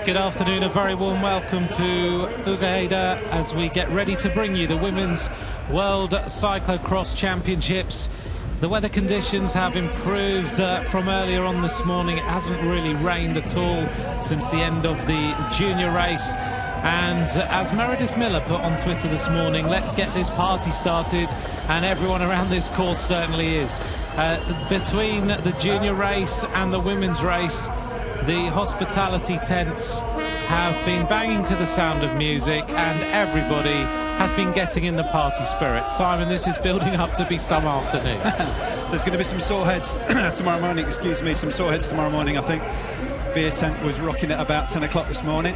Good afternoon, a very warm welcome to Ugaida as we get ready to bring you the Women's World Cyclocross Championships. The weather conditions have improved from earlier on this morning. It hasn't really rained at all since the end of the junior race. And as Meredith Miller put on Twitter this morning, let's get this party started, and everyone around this course certainly is. Between the junior race and the women's race, the hospitality tents have been banging to the sound of music, and everybody has been getting in the party spirit. Simon, this is building up to be some afternoon. There's going to be some sore heads tomorrow morning, some sore heads tomorrow morning, I think. Beer tent was rocking at about 10 o'clock this morning.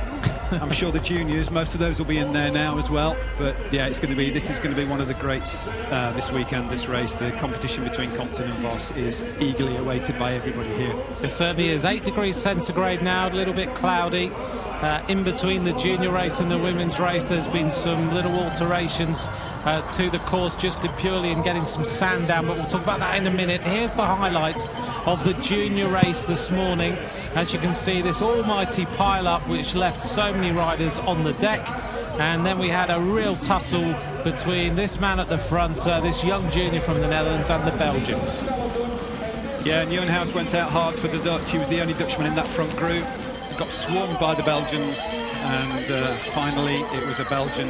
I'm sure the juniors, most of those will be in there now as well. But yeah, this is going to be one of the greats this weekend, this race. The competition between Compton and Voss is eagerly awaited by everybody here. It certainly is. 8 degrees centigrade now, a little bit cloudy. In between the junior race and the women's race, there's been some little alterations to the course, just purely in getting some sand down, but we'll talk about that in a minute. Here's the highlights of the junior race this morning. As you can see, this almighty pile-up which left so many riders on the deck, and then we had a real tussle between this man at the front, this young junior from the Netherlands, and the Belgians. Yeah, Nieuwenhuis went out hard for the Dutch. He was the only Dutchman in that front group. Got swarmed by the Belgians, and finally it was a Belgian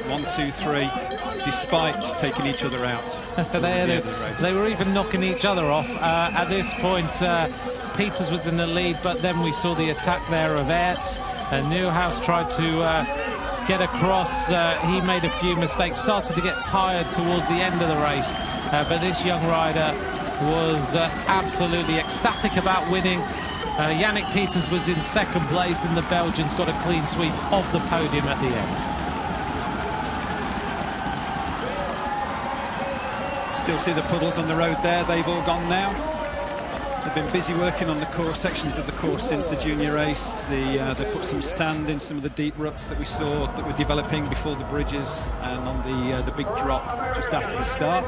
1-2-3, despite taking each other out. They were even knocking each other off. At this point, Peters was in the lead, but then we saw the attack there of Aerts. Nieuwenhuis tried to get across. He made a few mistakes, started to get tired towards the end of the race, but this young rider was absolutely ecstatic about winning. Yannick Peters was in second place, and the Belgians got a clean sweep of the podium at the end. Still see the puddles on the road there. They've all gone now. They've been busy working on the course, sections of the course since the junior race. They put some sand in some of the deep ruts that we saw that were developing before the bridges, and on the big drop just after the start.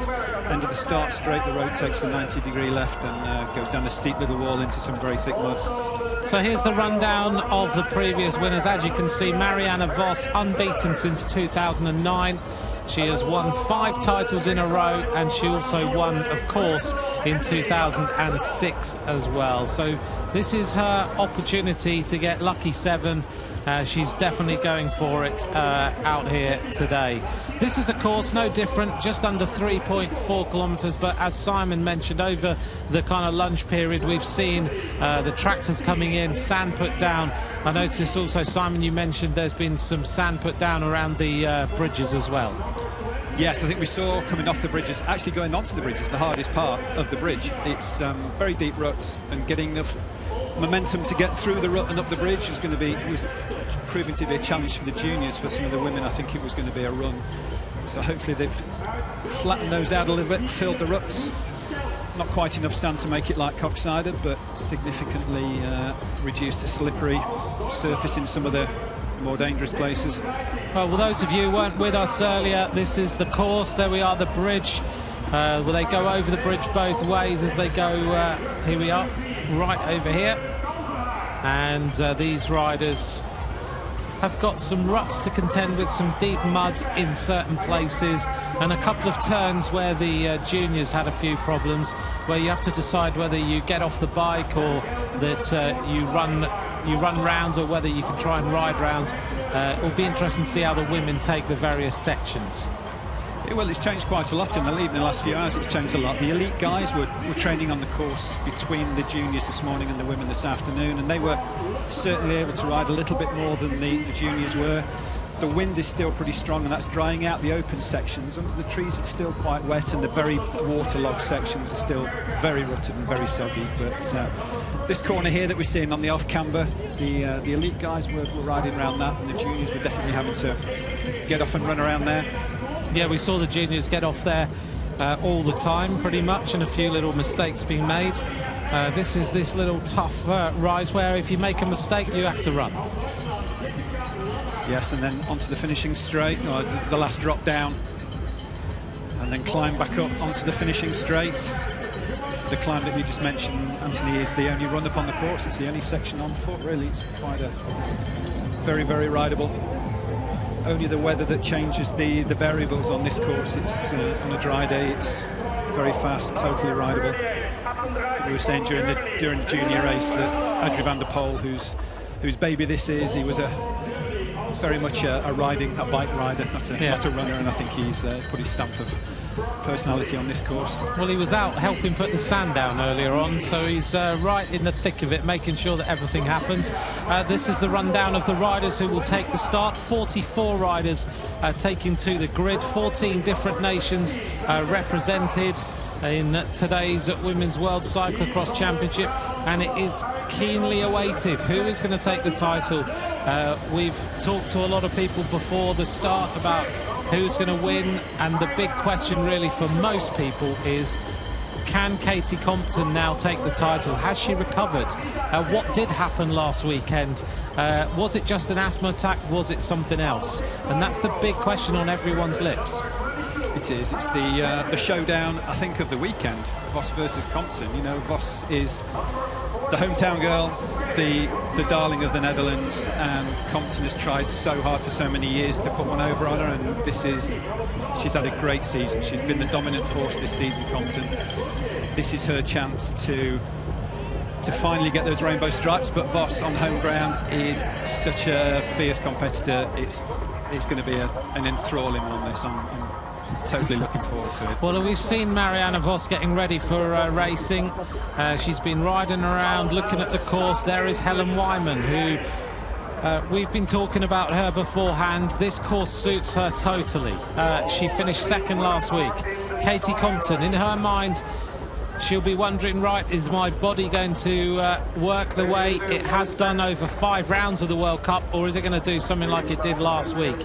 End of the start straight, the road takes a 90-degree left and goes down a steep little wall into some very thick mud. So here's the rundown of the previous winners. As you can see, Marianne Vos, unbeaten since 2009. She has won 5 titles in a row, and she also won, of course, in 2006 as well. So this is her opportunity to get lucky 7. She's definitely going for it out here today. This is a course no different, just under 3.4 kilometres, but as Simon mentioned, over the kind of lunch period, we've seen the tractors coming in, sand put down. I noticed also, Simon, you mentioned there's been some sand put down around the bridges as well. Yes, I think we saw coming off the bridges, actually going onto the bridges, the hardest part of the bridge. It's very deep ruts, and getting enough momentum to get through the rut and up the bridge was proving to be a challenge for the juniors. For some of the women, I think it was going to be a run. So hopefully they've flattened those out a little bit, filled the ruts. Not quite enough sand to make it like Koksijde, but significantly reduced the slippery surface in some of the more dangerous places. Well, those of you who weren't with us earlier, this is the course. There we are, the bridge. Will they go over the bridge both ways as they go? Here we are, right over here. And these riders have got some ruts to contend with, some deep mud in certain places, and a couple of turns where the juniors had a few problems, where you have to decide whether you get off the bike or that you run round, or whether you can try and ride round. It'll be interesting to see how the women take the various sections. Yeah, well, it's changed quite a lot in the lead in the last few hours. It's changed a lot. The elite guys were training on the course between the juniors this morning and the women this afternoon, and they were certainly able to ride a little bit more than the juniors were. The wind is still pretty strong, and that's drying out the open sections. Under the trees it's still quite wet, and the very waterlogged sections are still very rutted and very soggy. But this corner here that we're seeing on the off-camber, the elite guys were riding around that, and the juniors were definitely having to get off and run around there. Yeah, we saw the juniors get off there all the time, pretty much, and a few little mistakes being made. This is this little tough rise where if you make a mistake, you have to run. Yes, and then onto the finishing straight, or the last drop down, and then climb back up onto the finishing straight. the climb that you just mentioned, Anthony, is the only run up on the course. It's the only section on foot, really. It's quite a very, very rideable. Only the weather that changes the variables on this course. It's on a dry day, it's very fast, totally rideable. We were saying during the junior race that Adrie van der Poel, whose baby this is, he was very much a bike rider, not a runner, and I think he's put his stamp of personality on this course. Well, he was out helping put the sand down earlier on, so he's right in the thick of it, making sure that everything happens. This is the rundown of the riders who will take the start. 44 riders taking to the grid, 14 different nations represented in today's Women's World Cyclocross Championship, and it is keenly awaited. Who is going to take the title? We've talked to a lot of people before the start about who's going to win, and the big question really for most people is, can Katie Compton now take the title? Has she recovered? What did happen last weekend? Was it just an asthma attack? Was it something else? And that's the big question on everyone's lips. It is. It's the showdown, I think, of the weekend. Vos versus Compton. You know, Vos is the hometown girl, the darling of the Netherlands, and Compton has tried so hard for so many years to put one over on her, and she's had a great season. She's been the dominant force this season, Compton. This is her chance to finally get those rainbow stripes, but Vos on home ground is such a fierce competitor. It's going to be an enthralling one, this. I'm totally looking forward to it. Well, we've seen Marianne Vos getting ready for racing. She's been riding around, looking at the course. There is Helen Wyman, who we've been talking about her beforehand. This course suits her totally. She finished second last week. Katie Compton, in her mind, she'll be wondering, right, is my body going to work the way it has done over 5 rounds of the World Cup, or is it going to do something like it did last week?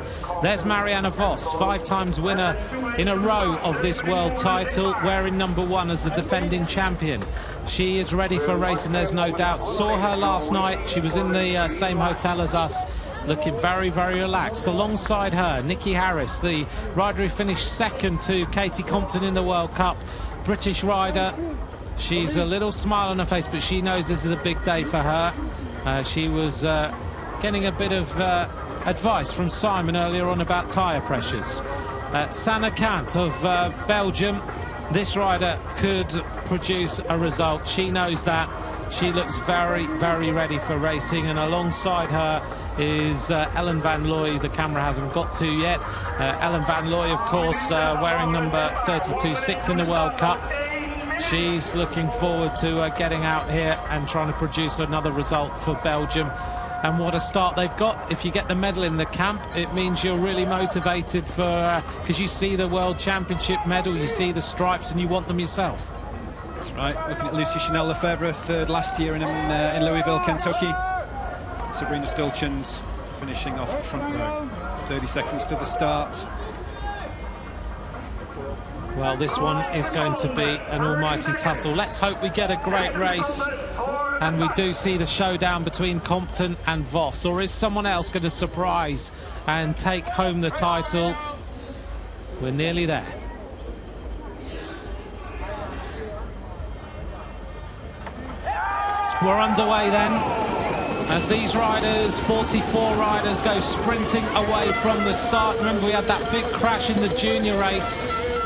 There's Marianne Vos, 5 times winner in a row of this world title, wearing number 1 as the defending champion. She is ready for racing, there's no doubt. Saw her last night. She was in the same hotel as us, looking very, very relaxed. Alongside her, Nikki Harris, the rider who finished second to Katie Compton in the World Cup. British rider. She's a little smile on her face, but she knows this is a big day for her. She was getting a bit of advice from Simon earlier on about tyre pressures. Sanne Cant of Belgium. This rider could produce a result. She knows that. She looks very, very ready for racing, and alongside her is Ellen Van Looy. The camera hasn't got to yet. Ellen Van Looy, of course, wearing number 32, 6th in the World Cup. She's looking forward to getting out here and trying to produce another result for Belgium. And what a start they've got. If you get the medal in the camp, it means you're really motivated for, because you see the World Championship medal, you see the stripes, and you want them yourself. That's right. Looking at Lucy Chanel Lefebvre, 3rd last year in Louisville, Kentucky. Sabrina Stulchens finishing off the front row. 30 seconds to the start. Well, this one is going to be an almighty tussle. Let's hope we get a great race and we do see the showdown between Compton and Vos. Or is someone else going to surprise and take home the title? We're nearly there. We're underway then, as these riders, 44 riders, go sprinting away from the start. Remember, we had that big crash in the junior race,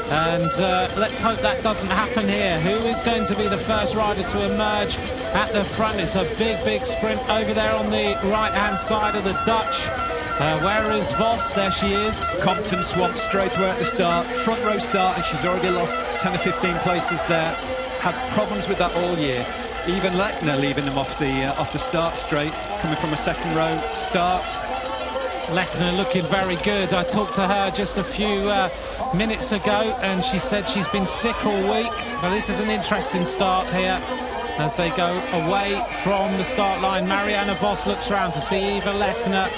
and let's hope that doesn't happen here. Who is going to be the first rider to emerge at the front? It's a big, big sprint over there on the right-hand side of the Dutch. Where is Vos? There she is. Compton swamped straight away at the start. Front row start, and she's already lost 10 or 15 places there. Had problems with that all year. Even Lechner leaving them off the start straight, coming from a second row start. Lechner looking very good. I talked to her just a few minutes ago, and she said she's been sick all week. But this is an interesting start here as they go away from the start line. Marianne Vos looks around to see Eva Lechner,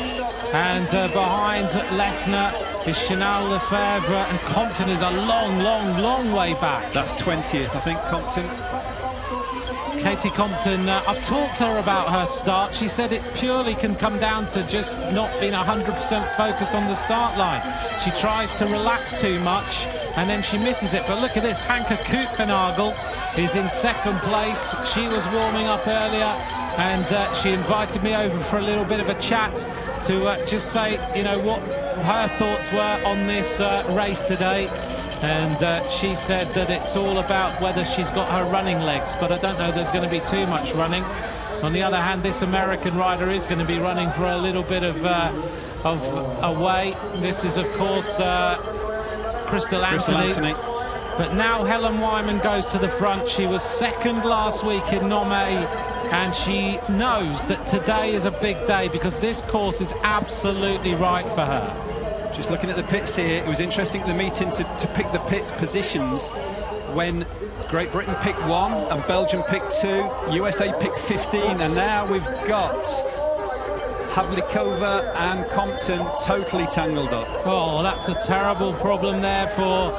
and behind Lechner is Chanel Lefebvre, and Compton is a long, long, long way back. That's 20th, I think, Compton. Katie Compton, I've talked to her about her start. She said it purely can come down to just not being 100% focused on the start line. She tries to relax too much and then she misses it. But look at this, Hanke Kuetvenagel is in second place. She was warming up earlier, and she invited me over for a little bit of a chat to just say, you know, what her thoughts were on this race today. And she said that it's all about whether she's got her running legs, but I don't know there's going to be too much running. On the other hand, this American rider is going to be running for a little bit of away. This is, of course, Crystal Anthony. But now Helen Wyman goes to the front. She was second last week in Nome, and she knows that today is a big day because this course is absolutely right for her. Just looking at the pits here, it was interesting at the meeting to pick the pit positions when Great Britain picked 1 and Belgium picked 2, USA picked 15, and now we've got Havlikova and Compton totally tangled up. Oh, that's a terrible problem there for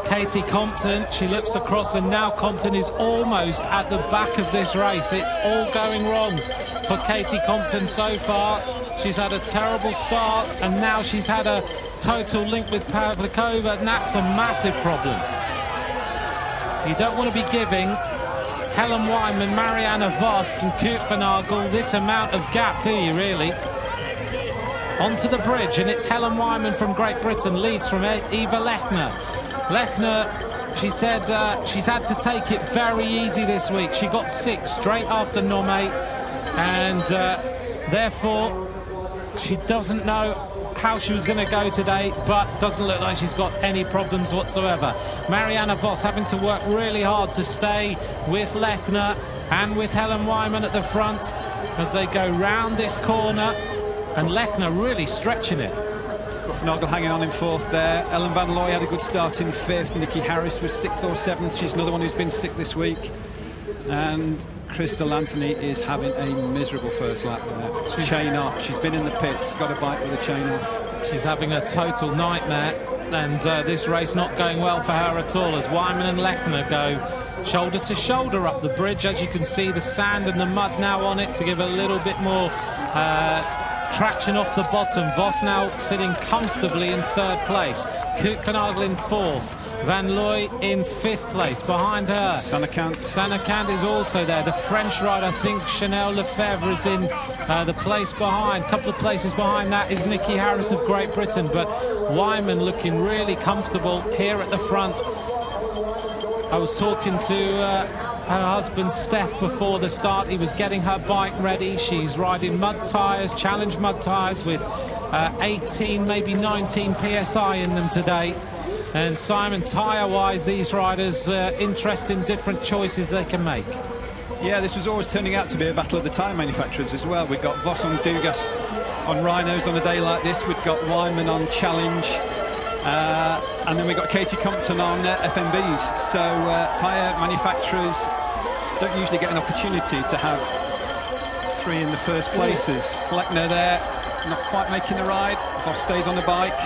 Katie Compton. She looks across, and now Compton is almost at the back of this race. It's all going wrong for Katie Compton so far. She's had a terrible start, and now she's had a total link with Pavlikova, and that's a massive problem. You don't want to be giving Helen Wyman, Marianne Vos and Kurt van Argel this amount of gap, do you, really? Onto the bridge, and it's Helen Wyman from Great Britain, leads from Eva Lechner. Lechner, she said she's had to take it very easy this week. She got 6 straight after Nome, and therefore she doesn't know how she was going to go today, but doesn't look like she's got any problems whatsoever. Marianne Vos having to work really hard to stay with Lechner and with Helen Wyman at the front as they go round this corner, and Lechner really stretching it. Van Argel hanging on in 4th there. Ellen Van Looy had a good start in 5th. Nikki Harris was 6th or 7th. She's another one who's been sick this week. And Crystal Anthony is having a miserable first lap there. She's chain off. She's been in the pits, got a bike with a chain off. She's having a total nightmare, and this race not going well for her at all as Wyman and Lechner go shoulder to shoulder up the bridge. As you can see, the sand and the mud now on it to give a little bit more traction off the bottom. Vos now sitting comfortably in 3rd place. Kurt van Argel in 4th. Van Looy in 5th place. Behind her, Sanakant is also there. The French rider, I think Chanel Lefebvre, is in the place behind. A couple of places behind that is Nikki Harris of Great Britain. But Wyman looking really comfortable here at the front. I was talking to her husband Steph before the start. He was getting her bike ready. She's riding mud tyres, challenge mud tyres with 18, maybe 19 PSI in them today. And Simon, tyre-wise, these riders, interesting different choices they can make. Yeah, this was always turning out to be a battle of the tyre manufacturers as well. We've got Vos on Dugast on Rhinos on a day like this. We've got Wyman on Challenge. And then we've got Katie Compton on FMBs. So tyre manufacturers don't usually get an opportunity to have 3 in the first places. Lechner there, not quite making the ride. Vos stays on the bike.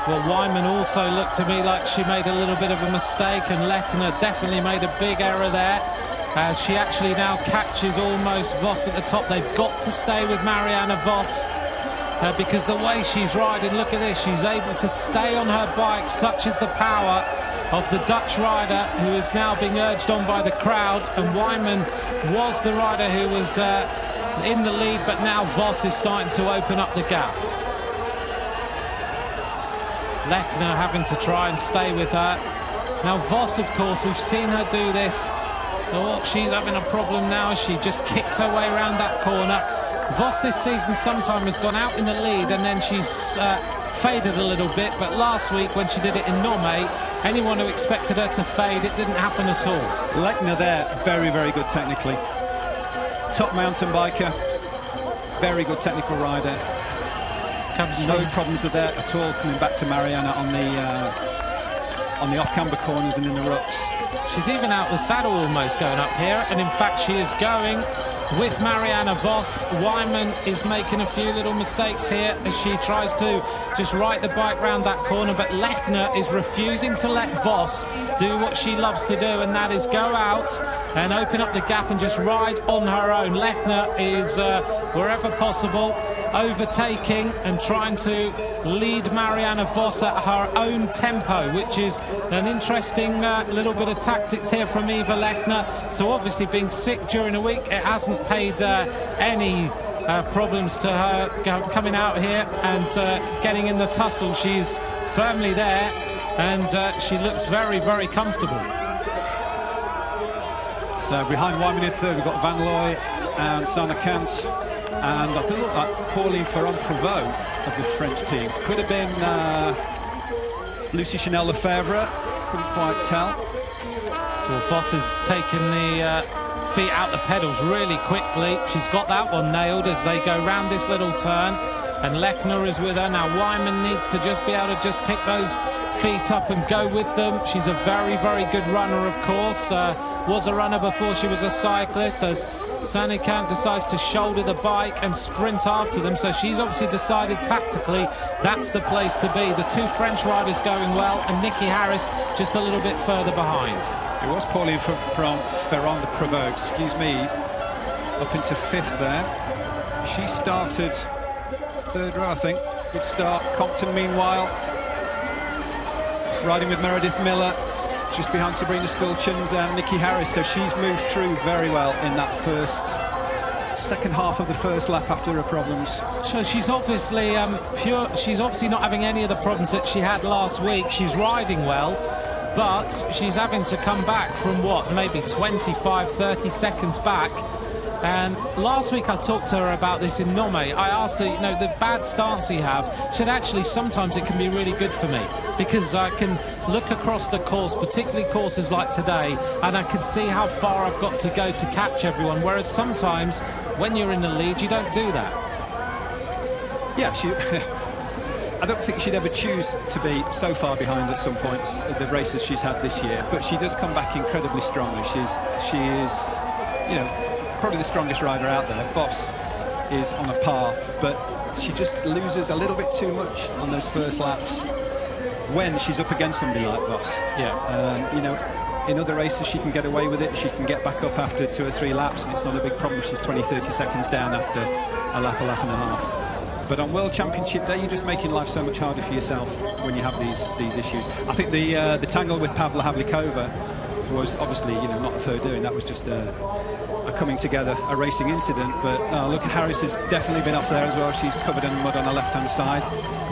Well, Wyman also looked to me like she made a little bit of a mistake, and Lechner definitely made a big error there. As she actually now catches almost Vos at the top. They've got to stay with Marianne Vos. Because the way she's riding, look at this, she's able to stay on her bike. Such is the power of the Dutch rider, who is now being urged on by the crowd. And Wyman was the rider who was in the lead, but now Vos is starting to open up the gap. Lechner having to try and stay with her. Now Vos, of course, we've seen her do this. Oh, she's having a problem now as she just kicks her way around that corner. Vos this season sometimes has gone out in the lead and then she's faded a little bit, but last week when she did it in Nome, anyone who expected her to fade, it didn't happen at all. Lechner there, very, very good technically. Top mountain biker, very good technical rider. No problems with that at all, coming back to Marianne on the off-camber corners and in the ruts. She's even out the saddle almost going up here, and in fact she is going with Marianne Vos. Wyman is making a few little mistakes here as she tries to just right the bike round that corner, but Lechner is refusing to let Vos do what she loves to do, and that is go out and open up the gap and just ride on her own. Lechner is, wherever possible, overtaking and trying to lead Marianne Vos at her own tempo, which is an interesting little bit of tactics here from Eva Lechner. So obviously being sick during a week, it hasn't paid any problems to her coming out here and getting in the tussle. She's firmly there, and she looks very, very comfortable. So behind Wyman in third, we've got Van Looy and Sanne Cant, and I think like Pauline Ferrand-Prévot of the French team. Could have been Lucie Chanel-Lefebvre, couldn't quite tell. Well, Vos has taken the feet out the pedals really quickly. She's got that one nailed as they go round this little turn, and Lechner is with her. Now Wyman needs to just be able to just pick those feet up and go with them. She's a very, very good runner, of course. Was a runner before she was a cyclist, as Sanne Cant decides to shoulder the bike and sprint after them. So she's obviously decided tactically that's the place to be. The two French riders going well, and Nikki Harris just a little bit further behind. It was Pauline Ferrand-Prévot, excuse me, up into fifth there. She started third row, I think. Good start. Compton, meanwhile, riding with Meredith Miller, just behind Sabrina Stulchens and Nikki Harris. So she's moved through very well in that second half of the first lap after her problems. So she's obviously she's obviously not having any of the problems that she had last week. She's riding well, but she's having to come back from what, maybe 25, 30 seconds back. And last week I talked to her about this in Nome. I asked her, you know, the bad stance you have, she said, actually, sometimes it can be really good for me because I can look across the course, particularly courses like today, and I can see how far I've got to go to catch everyone, whereas sometimes when you're in the lead, you don't do that. Yeah, I don't think she'd ever choose to be so far behind at some points, the races she's had this year, but she does come back incredibly strongly. She is, you know, probably the strongest rider out there. Vos is on a par, but she just loses a little bit too much on those first laps when she's up against somebody like Vos. Yeah. You know, in other races she can get away with it. She can get back up after 2 or 3 laps, and it's not a big problem if she's 20, 30 seconds down after a lap and a half. But on World Championship Day, you're just making life so much harder for yourself when you have these issues. I think the tangle with Pavla Havlikova was obviously, you know, not of her doing. That was just a coming together, a racing incident. But look, Harris has definitely been off there as well. She's covered in mud on the left-hand side.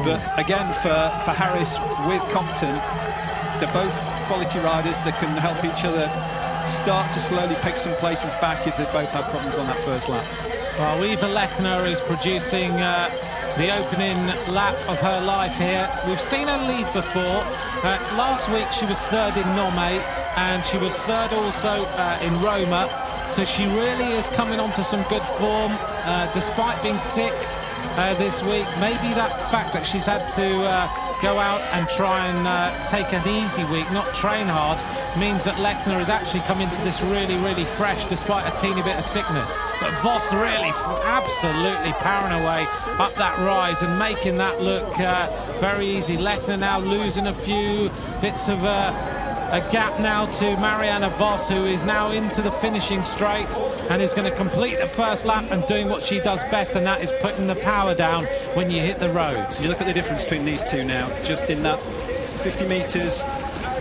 But again, for Harris with Compton, they're both quality riders that can help each other start to slowly pick some places back if they both have problems on that first lap. Well, Eva Lechner is producing the opening lap of her life here. We've seen her lead before. Last week she was third in Nome, and she was third also in Roma. So she really is coming onto some good form, despite being sick this week. Maybe that fact that she's had to go out and try and take an easy week, not train hard, means that Lechner has actually come into this really, really fresh, despite a teeny bit of sickness. But Vos really absolutely powering away up that rise and making that look very easy. Lechner now losing a few bits of a gap now to Marianne Vos, who is now into the finishing straight and is going to complete the first lap and doing what she does best, and that is putting the power down when you hit the road. You look at the difference between these two now, just in that 50 metres,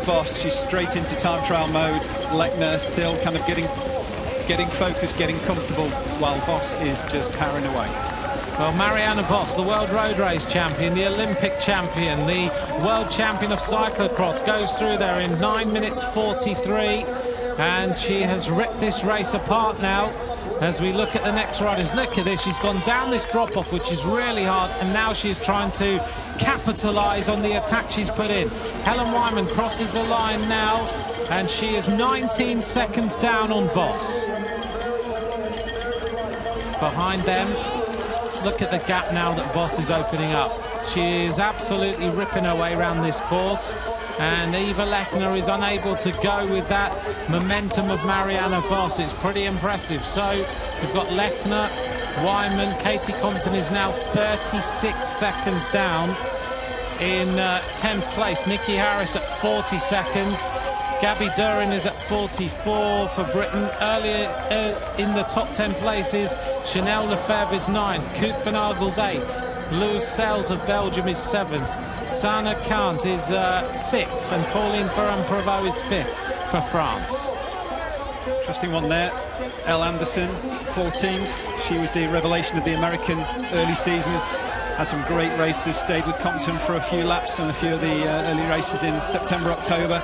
Vos, she's straight into time trial mode. Lechner still kind of getting focused, getting comfortable, while Vos is just powering away. Well, Marianne Vos, the World Road Race champion, the Olympic champion, the World Champion of Cyclocross, goes through there in 9 minutes 43, and she has ripped this race apart now. As we look at the next riders, look at this, she's gone down this drop-off, which is really hard, and now she's trying to capitalise on the attack she's put in. Helen Wyman crosses the line now, and she is 19 seconds down on Vos. Behind them, look at the gap now that Vos is opening up. She is absolutely ripping her way around this course, and Eva Lechner is unable to go with that momentum of Marianne Vos. It's pretty impressive. So we've got Lechner, Wyman, Katie Compton is now 36 seconds down in 10th place. Nikki Harris at 40 seconds. Gabby Durin is at 44 for Britain. Earlier in the top 10 places, Chanel Lefebvre is 9th, Koet van Aargel's 8th, Loes Sels of Belgium is 7th, Sana Kant is 6th, and Pauline Ferrand-Prévot is 5th for France. Interesting one there. Elle Anderson, 14th. She was the revelation of the American early season. Had some great races, stayed with Compton for a few laps and a few of the early races in September, October.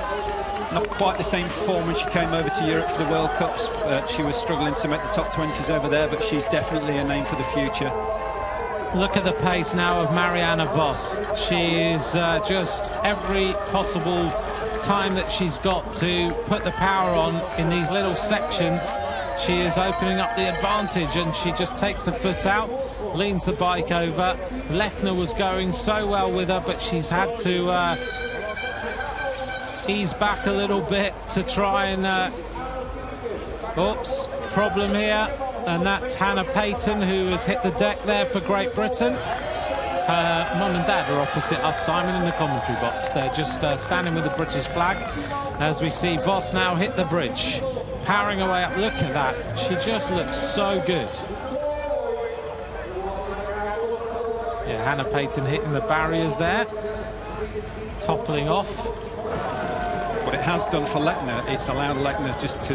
Not quite the same form when she came over to Europe for the World Cups, but she was struggling to make the top 20s over there, but she's definitely a name for the future. Look at the pace now of Marianne Vos. She is just every possible time that she's got to put the power on in these little sections. She is opening up the advantage, and she just takes a foot out, leans the bike over. Lechner was going so well with her, but she's had to ease back a little bit to try and oops, problem here, and that's Hannah Payton, who has hit the deck there for Great Britain. Mum and Dad are opposite us, Simon, in the commentary box. They're just standing with the British flag as we see Vos now hit the bridge, powering away up. Look at that, she just looks so good. Yeah, Hannah Payton hitting the barriers there, toppling off. What it has done for Lechner, it's allowed Lechner just to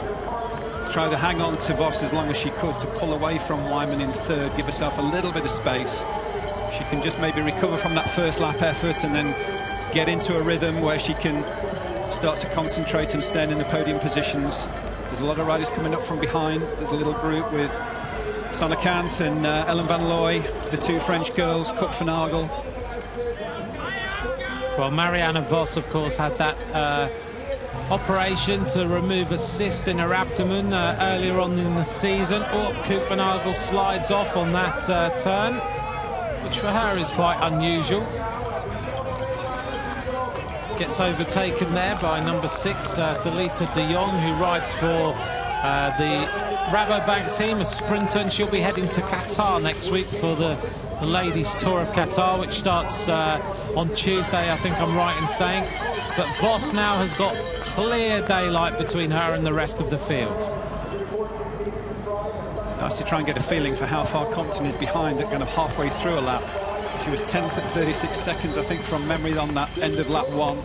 try to hang on to Vos as long as she could, to pull away from Wyman in third, give herself a little bit of space. She can just maybe recover from that first lap effort and then get into a rhythm where she can start to concentrate and stand in the podium positions. There's a lot of riders coming up from behind. There's a little group with Sana Kant and Ellen Van Looy, the two French girls, Koet van Aargel. Well, Marianne Vos, of course, had that operation to remove a cyst in her abdomen earlier on in the season. Oh, Koet van Aargel slides off on that turn, which for her is quite unusual. Gets overtaken there by number 6, Thalita de Jong, who rides for the Rabobank team, a sprinter, and she'll be heading to Qatar next week for the Ladies Tour of Qatar, which starts on Tuesday, I think I'm right in saying. But Vos now has got clear daylight between her and the rest of the field. Nice to try and get a feeling for how far Compton is behind at kind of halfway through a lap. She was 10th at 36 seconds, I think, from memory on that end of lap 1.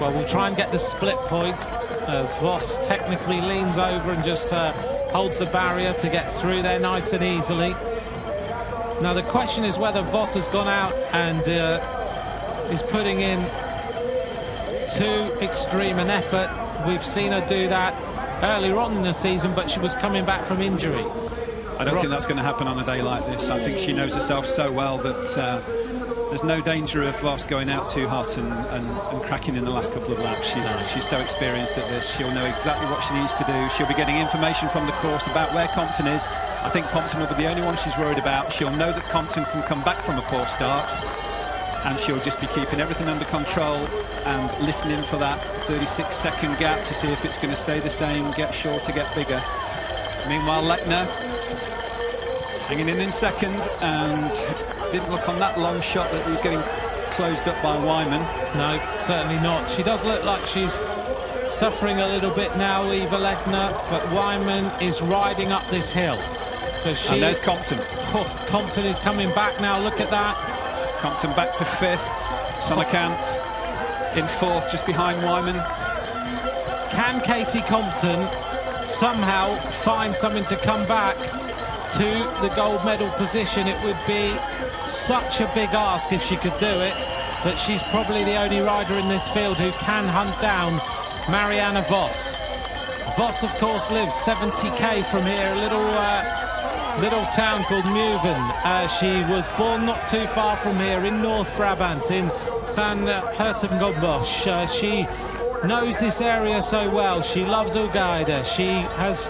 Well, we'll try and get the split point as Vos technically leans over and just holds the barrier to get through there nice and easily. Now, the question is whether Vos has gone out and is putting in too extreme an effort. We've seen her do that earlier on in the season, but she was coming back from injury. I don't think that's going to happen on a day like this. I think she knows herself so well that there's no danger of Vos going out too hot and cracking in the last couple of laps. She's so experienced at this. She'll know exactly what she needs to do. She'll be getting information from the course about where Compton is. I think Compton will be the only one she's worried about. She'll know that Compton can come back from a poor start, and she'll just be keeping everything under control and listening for that 36-second gap to see if it's going to stay the same, get shorter, get bigger. Meanwhile, Lechner hanging in second, and it didn't look on that long shot that he was getting closed up by Wyman. No, certainly not. She does look like she's suffering a little bit now, Eva Lechner, but Wyman is riding up this hill. So and there's Compton. Oh, Compton is coming back now, look at that. Compton back to 5th, Sana Kant in 4th, just behind Wyman. Can Katie Compton somehow find something to come back to the gold medal position? It would be such a big ask if she could do it, but she's probably the only rider in this field who can hunt down Marianne Vos. Vos, of course, lives 70k from here, a little town called Meuven. She was born not too far from here in North Brabant, in San Hertogenbosch. She knows this area so well. She loves Ugaida. She has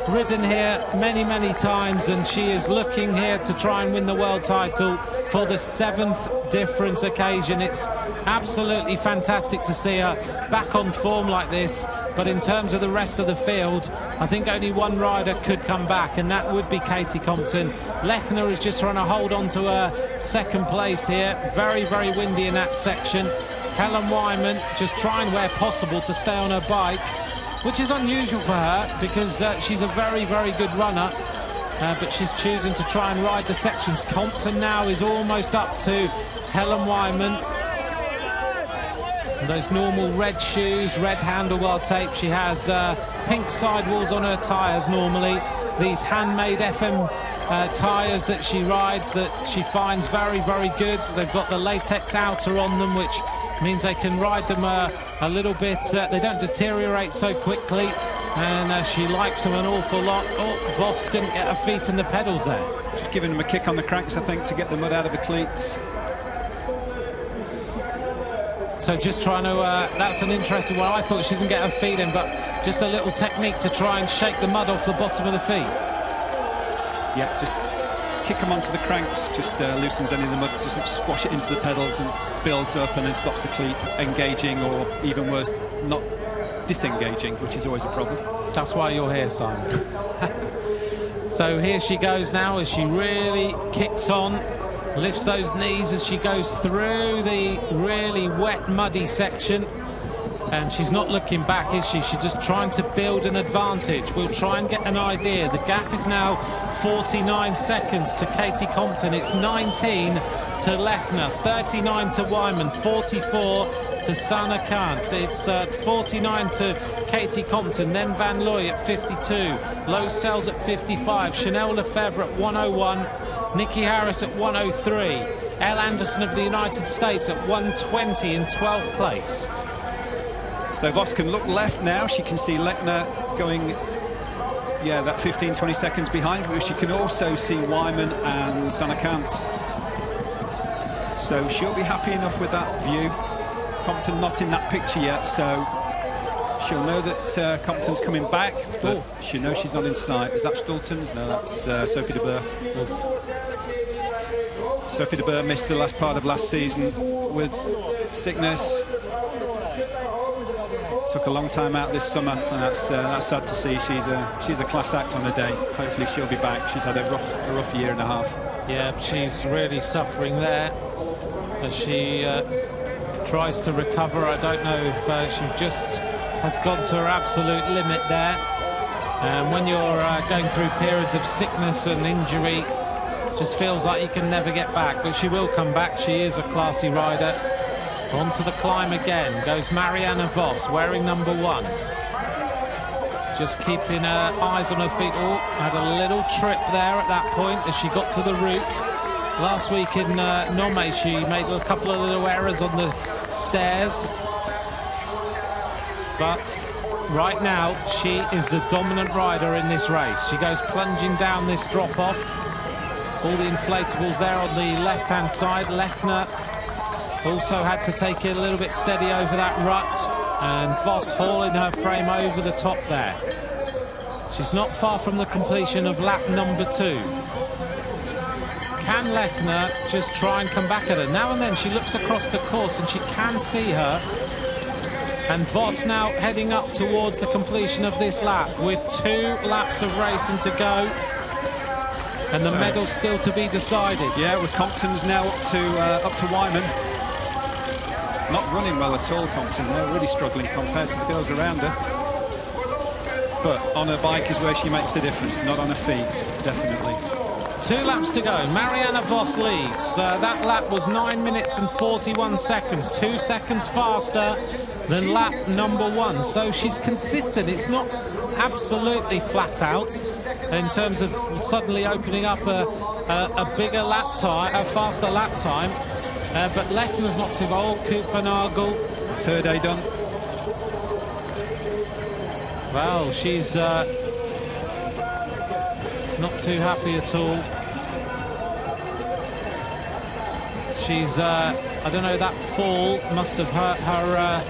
ridden here many, many times, and she is looking here to try and win the world title for the 7th different occasion. It's absolutely fantastic to see her back on form like this, but in terms of the rest of the field, I think only one rider could come back, and that would be Katie Compton. Lechner is just trying to hold on to her second place here. Very, very windy in that section. Helen Wyman just trying where possible to stay on her bike, which is unusual for her because she's a very, very good runner. But she's choosing to try and ride the sections. Compton now is almost up to Helen Wyman. And those normal red shoes, red handlebar tape. She has pink sidewalls on her tyres normally. These handmade FM tyres that she rides that she finds very, very good. So they've got the latex outer on them, which means they can ride them a little bit. They don't deteriorate so quickly. And she likes them an awful lot. Oh, Vos didn't get her feet in the pedals there. Just giving them a kick on the cranks, I think, to get the mud out of the cleats. So just trying to, that's an interesting one. I thought she didn't get her feet in, but just a little technique to try and shake the mud off the bottom of the feet. Yeah, just kick them onto the cranks, just loosens any of the mud, just squash it into the pedals and builds up and then stops the cleat engaging, or even worse, not disengaging, which is always a problem. That's why you're here, Simon. So here she goes now as she really kicks on, lifts those knees as she goes through the really wet, muddy section. And she's not looking back, is she? She's just trying to build an advantage. We'll try and get an idea. The gap is now 49 seconds to Katie Compton. It's 19 to Lechner, 39 to Wyman, 44 to Sana Kant. It's 49 to Katie Compton, then Van Looy at 52, Lowe Sells at 55, Chanel Lefevre at 101, Nikki Harris at 103, Elle Anderson of the United States at 120 in 12th place. So Vos can look left now. She can see Lechner going, yeah, that 15-20 seconds behind, but she can also see Wyman and Sana Kant. So she'll be happy enough with that view. Compton not in that picture yet, so she'll know that Compton's coming back, but she knows she's not in sight. Is that Stultons? No, that's Sophie de Boer. Sophie de Boer missed the last part of last season with sickness. Took a long time out this summer, and that's sad to see. She's a class act on the day. Hopefully she'll be back. She's had a rough year and a half. Yeah, she's really suffering there as she tries to recover. I don't know if she just has gone to her absolute limit there. And when you're going through periods of sickness and injury, it just feels like you can never get back. But she will come back. She is a classy rider. Onto the climb again goes Marianne Vos, wearing number 1. Just keeping her eyes on her feet. Oh, had a little trip there at that point as she got to the route. Last week in Nome, she made a couple of little errors on the stairs. But right now, she is the dominant rider in this race. She goes plunging down this drop-off. All the inflatables there on the left-hand side. Lechner also had to take it a little bit steady over that rut, and Vos hauling her frame over the top there. She's not far from the completion of lap number 2. Can Lechner just try and come back at her? Now and then she looks across the course and she can see her. And Vos now heading up towards the completion of this lap with 2 laps of racing to go. And the medal's still to be decided. Yeah, with Compton's now up to Wyman. Not running well at all, Compton. They're really struggling compared to the girls around her. But on her bike is where she makes the difference, not on her feet, definitely. 2 laps to go. Marianne Vos leads. That lap was 9 minutes and 41 seconds, 2 seconds faster than lap number 1. So she's consistent. It's not absolutely flat out in terms of suddenly opening up a bigger lap time, a faster lap time. But Lechner's not too old. Koop van Argel. It's her day done. Well, she's not too happy at all. She's, I don't know, that fall must have hurt her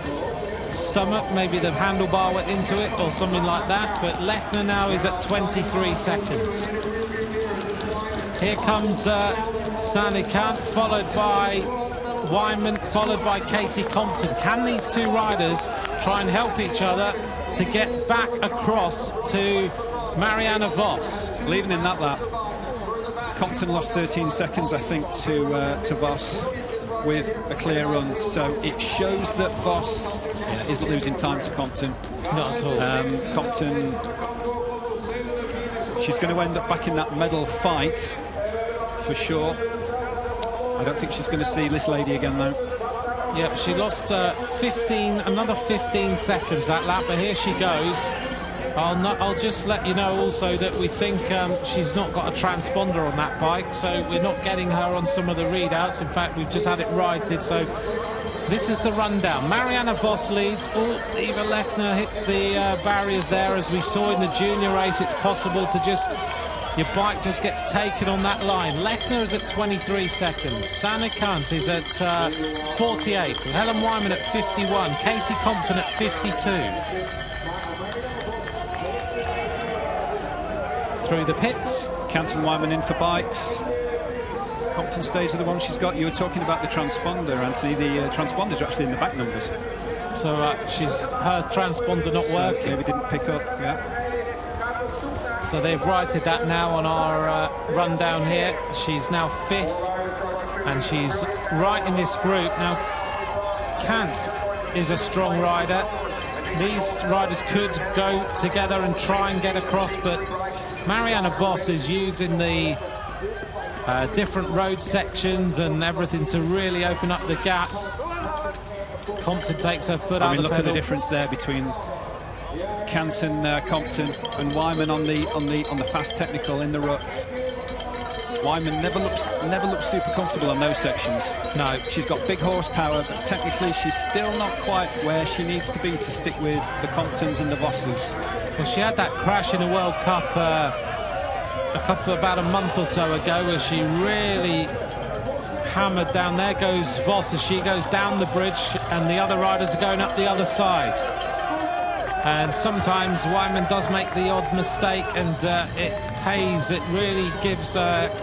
stomach. Maybe the handlebar went into it or something like that. But Lechner now is at 23 seconds. Here comes Sana Kant, followed by Wyman, followed by Katie Compton. Can these 2 riders try and help each other to get back across to Marianne Vos? Leaving in that lap. Compton lost 13 seconds, I think, to Vos. with a clear run, so it shows that Vos isn't losing time to Compton. Not at all. Compton, she's going to end up back in that medal fight for sure. I don't think she's going to see this lady again though. Yep, she lost another 15 seconds that lap, but here she goes. I'll just let you know also that we think she's not got a transponder on that bike, so we're not getting her on some of the readouts. In fact, we've just had it righted, so this is the rundown. Marianne Vos leads. Eva Lechner hits the barriers there. As we saw in the junior race, it's possible to your bike just gets taken on that line. Lechner is at 23 seconds. Sanne Cant is at 48. Helen Wyman at 51. Katie Compton at 52. Through the pits. Cant and Wyman in for bikes. Compton stays with the one she's got. You were talking about the transponder, Anthony. The transponders are actually in the back numbers. So her transponder not working. Maybe didn't pick up, yeah. So they've righted that now on our rundown here. She's now 5th, and she's right in this group. Now, Cant is a strong rider. These riders could go together and try and get across, but Marianne Vos is using the different road sections and everything to really open up the gap. Compton takes her foot out of the pedal. Look at the difference there between Cant and Compton, and Wyman on the fast technical in the ruts. Wyman never looks super comfortable on those sections. No, she's got big horsepower, but technically she's still not quite where she needs to be to stick with the Comptons and the Vosses. Well, she had that crash in the World Cup about a month or so ago, where she really hammered down. There goes Vos as she goes down the bridge, and the other riders are going up the other side. And sometimes Wyman does make the odd mistake, and it pays. It really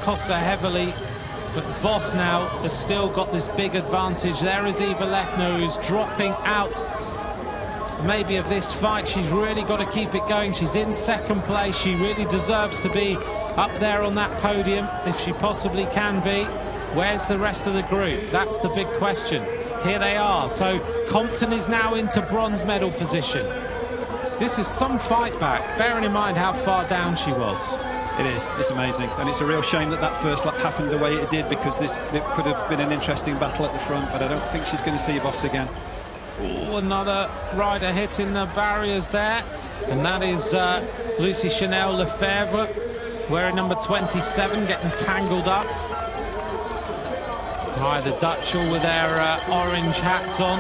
costs her heavily. But Vos now has still got this big advantage. There is Eva Lechner, who's dropping out maybe of this fight. She's really got to keep it going. She's in 2nd place. She really deserves to be up there on that podium, if she possibly can be. Where's the rest of the group? That's the big question. Here they are. So Compton is now into bronze medal position. This is some fight back, bearing in mind how far down she was. It is. It's amazing. And it's a real shame that first lap happened the way it did, because it could have been an interesting battle at the front, but I don't think she's going to see Vos again. Ooh, another rider hitting the barriers there, and that is Lucy Chanel Lefebvre, wearing number 27, getting tangled up. Hi, the Dutch all with their orange hats on,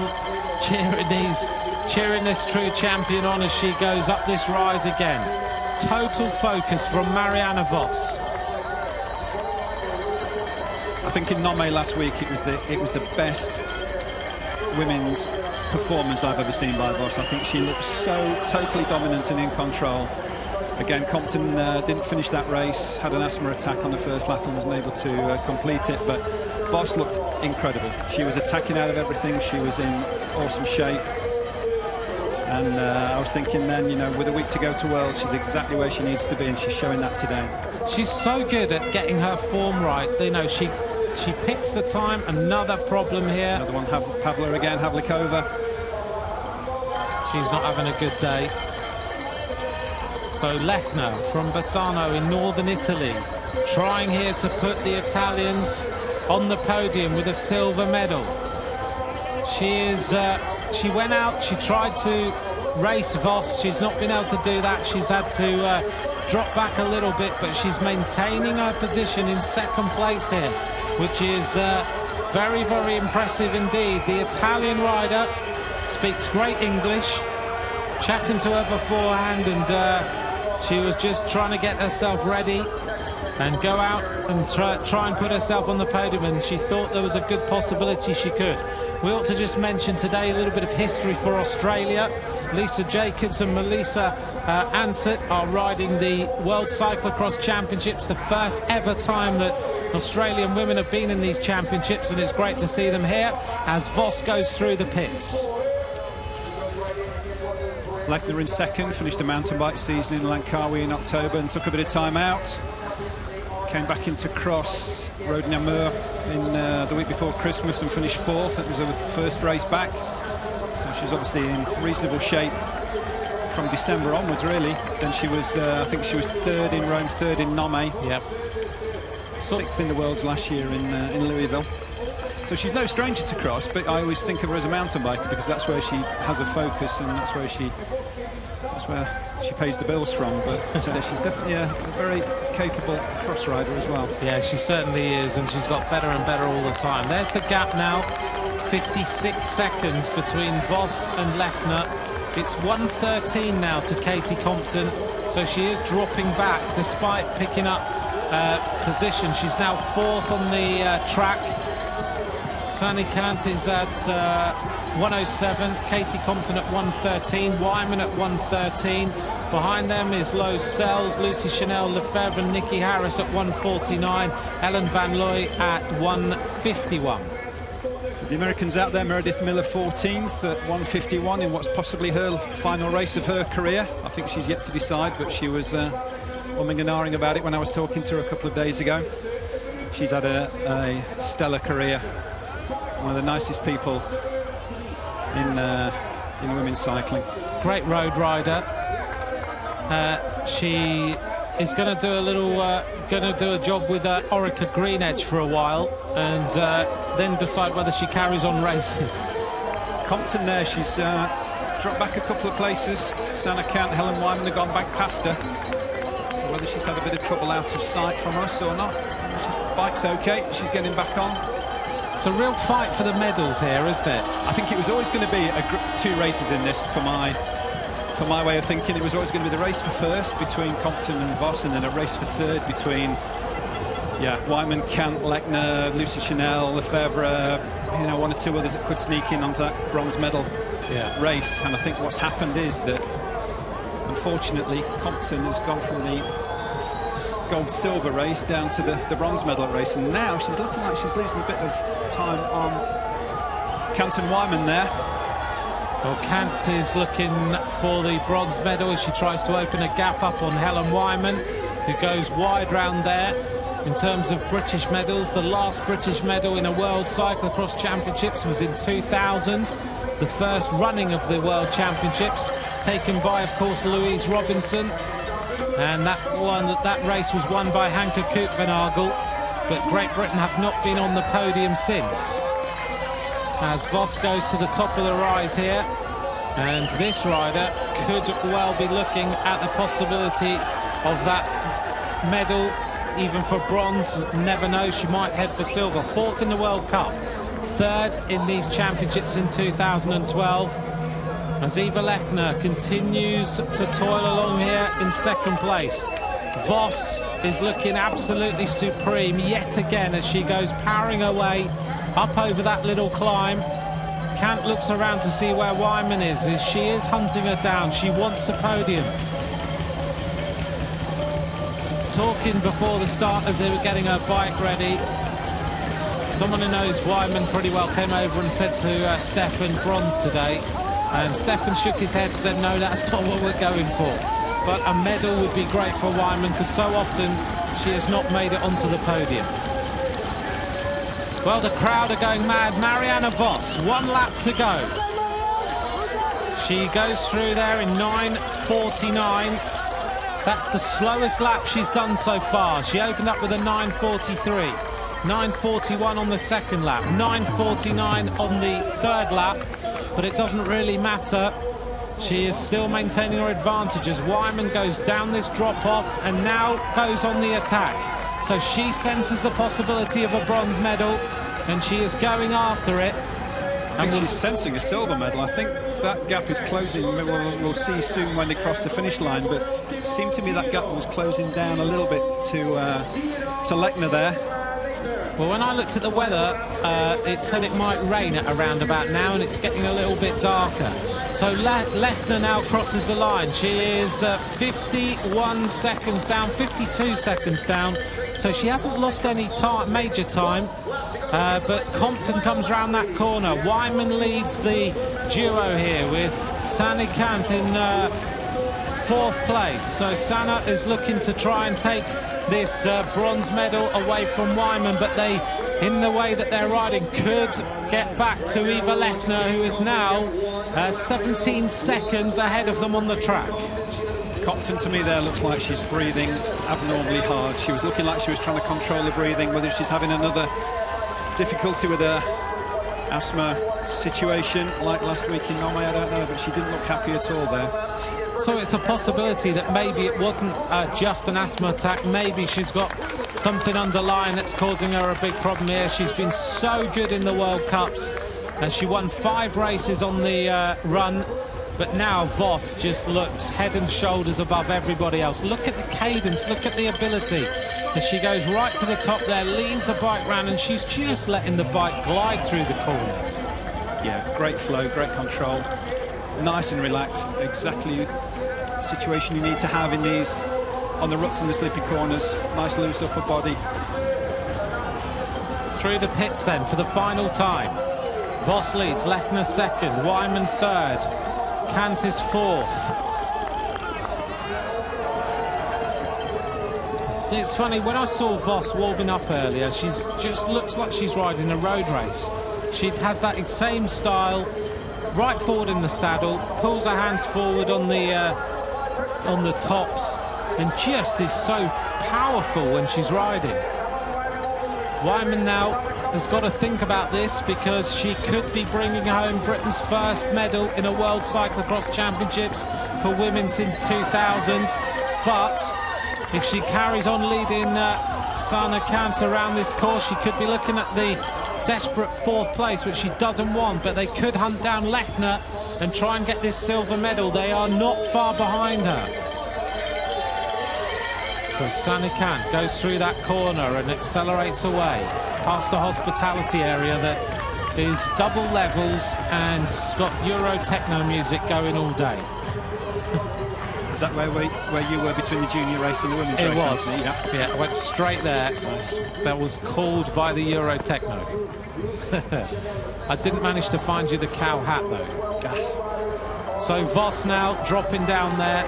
cheering this true champion on as she goes up this rise again. Total focus from Marianne Vos. I think in Nome last week it was the best women's performance I've ever seen by Vos. I think she looked so totally dominant and in control. Again, Compton didn't finish that race, had an asthma attack on the first lap and wasn't able to complete it, but Vos looked incredible. She was attacking out of everything. She was in awesome shape. And I was thinking then, you know, with a week to go to World, she's exactly where she needs to be, and she's showing that today. She's so good at getting her form right. You know, she picks the time. Another problem here. Another one, Pavla again, Havlikova. She's not having a good day. So Lechner from Bassano in northern Italy, trying here to put the Italians on the podium with a silver medal. She went out, she tried to race Vos. She's not been able to do that. She's had to drop back a little bit, but she's maintaining her position in 2nd place here, which is very, very impressive indeed. The Italian rider speaks great English, chatting to her beforehand, and she was just trying to get herself ready and go out and try and put herself on the podium, and she thought there was a good possibility she could. We ought to just mention today a little bit of history for Australia. Lisa Jacobs and Melissa Ansett are riding the World Cyclocross Championships, the first ever time that Australian women have been in these championships, and it's great to see them here as Vos goes through the pits. Lechner in 2nd, finished a mountain bike season in Langkawi in October and took a bit of time out. came back into cross, rode Namur in the week before Christmas and finished 4th. It was her first race back, so she's obviously in reasonable shape from December onwards, really. Then she was, I think she was 3rd in Rome, 3rd in Nome. Yep. 6th in the Worlds last year in Louisville. So she's no stranger to cross, but I always think of her as a mountain biker because that's where she has a focus and that's where she pays the bills from. But she's definitely a very capable cross rider as well. Yeah, she certainly is, and she's got better and better all the time. There's the gap now, 56 seconds between Vos and Lechner. It's 1:13 now to Katie Compton, so she is dropping back despite picking up position. She's now 4th on the track. Sani Kant is at 1:07, Katie Compton at 1:13, Wyman at 1:13. Behind them is Lowe's Sells, Lucy Chanel, Lefebvre and Nikki Harris at 1:49, Ellen Van Looy at 1:51. For the Americans out there, Meredith Miller 14th at 1:51 in what's possibly her final race of her career. I think she's yet to decide, but she was umming and ahhing about it when I was talking to her a couple of days ago. She's had a stellar career. One of the nicest people in women's cycling. Great road rider. She is going to do a job with Orica Greenedge for a while, and then decide whether she carries on racing. Compton there, she's dropped back a couple of places. Sana Kant, Helen Wyman have gone back past her. So whether she's had a bit of trouble out of sight from us or not. Bike's okay, she's getting back on. It's a real fight for the medals here, isn't it? I think it was always going to be 2 races in this for my way of thinking. It was always going to be the race for first between Compton and Vos, and then a race for 3rd between Wyman, Kant, Lechner, Lucy Chanel, Lefebvre, 1 or 2 others that could sneak in onto that bronze medal race. And I think what's happened is that unfortunately Compton has gone from the gold-silver race down to the bronze medal race, and now she's looking like she's losing a bit of time on Kant and Wyman there. Well, Kant is looking for the bronze medal as she tries to open a gap up on Helen Wyman, who goes wide round there. In terms of British medals, the last British medal in a World Cyclocross Championships was in 2000. The first running of the World Championships, taken by, of course, Louise Robinson. And that race was won by Hanke Koopvenagel, but Great Britain have not been on the podium since. As Vos goes to the top of the rise here, and this rider could well be looking at the possibility of that medal, even for bronze. Never know, she might head for silver. 4th in the World Cup, 3rd in these championships in 2012. As Eva Lechner continues to toil along here in 2nd place. Vos is looking absolutely supreme yet again as she goes powering her way up over that little climb. Kant looks around to see where Wyman is, as she is hunting her down. She wants a podium. Talking before the start as they were getting her bike ready, someone who knows Wyman pretty well came over and said to Stefan, bronze today. And Stefan shook his head and said, no, that's not what we're going for. But a medal would be great for Wyman, because so often she has not made it onto the podium. Well, the crowd are going mad. Marianne Vos, 1 lap to go. She goes through there in 9:49. That's the slowest lap she's done so far. She opened up with a 9:43. 9:41 on the 2nd lap. 9:49 on the 3rd lap. But it doesn't really matter. She is still maintaining her advantage as Wyman goes down this drop-off and now goes on the attack. So she senses the possibility of a bronze medal, and she is going after it. I think she's sensing a silver medal. I think that gap is closing. We'll see soon when they cross the finish line, but it seemed to me that gap was closing down a little bit to Lechner there. Well, when I looked at the weather, it said it might rain at around about now, and it's getting a little bit darker. So Lechner now crosses the line. She is 51 seconds down, 52 seconds down. So she hasn't lost any major time. But Compton comes round that corner. Wyman leads the duo here with Sani Kant in 4th place. So Sana is looking to try and take this bronze medal away from Wyman, but they, in the way that they're riding, could get back to Eva Lechner, who is now 17 seconds ahead of them on the track. Compton, to me, there looks like she's breathing abnormally hard. She was looking like she was trying to control the breathing. Whether she's having another difficulty with her asthma situation like last week in Nome, I don't know, but she didn't look happy at all there. So it's a possibility that maybe it wasn't just an asthma attack. Maybe she's got something underlying that's causing her a big problem here. She's been so good in the World Cups, and she won 5 races on the run. But now Vos just looks head and shoulders above everybody else. Look at the cadence, look at the ability. As she goes right to the top there, leans the bike round, and she's just letting the bike glide through the corners. Yeah, great flow, great control. Nice and relaxed. Exactly the situation you need to have in these, on the ruts and the slippy corners. Nice loose upper body. Through the pits then for the final time. Vos leads, Lechner second, Wyman third. Kant is fourth. It's funny, when I saw Vos warming up earlier, she's just looks like she's riding a road race. She has that same style, right forward in the saddle, pulls her hands forward on the tops, and just is so powerful when she's riding. Wyman now has got to think about this, because she could be bringing home Britain's first medal in a World Cyclocross Championships for women since 2000. But if she carries on leading Sana Kant around this course, she could be looking at the desperate 4th place, which she doesn't want. But they could hunt down Lechner and try and get this silver medal. They are not far behind her. So Sana Kant goes through that corner and accelerates away past the hospitality area that is double levels and it's got Euro techno music going all day. Is that where you were between the junior race and the women's race? It was. Yeah, I went straight there. Nice. That was called by the Euro techno. I didn't manage to find you the cow hat though. So Vos now dropping down there.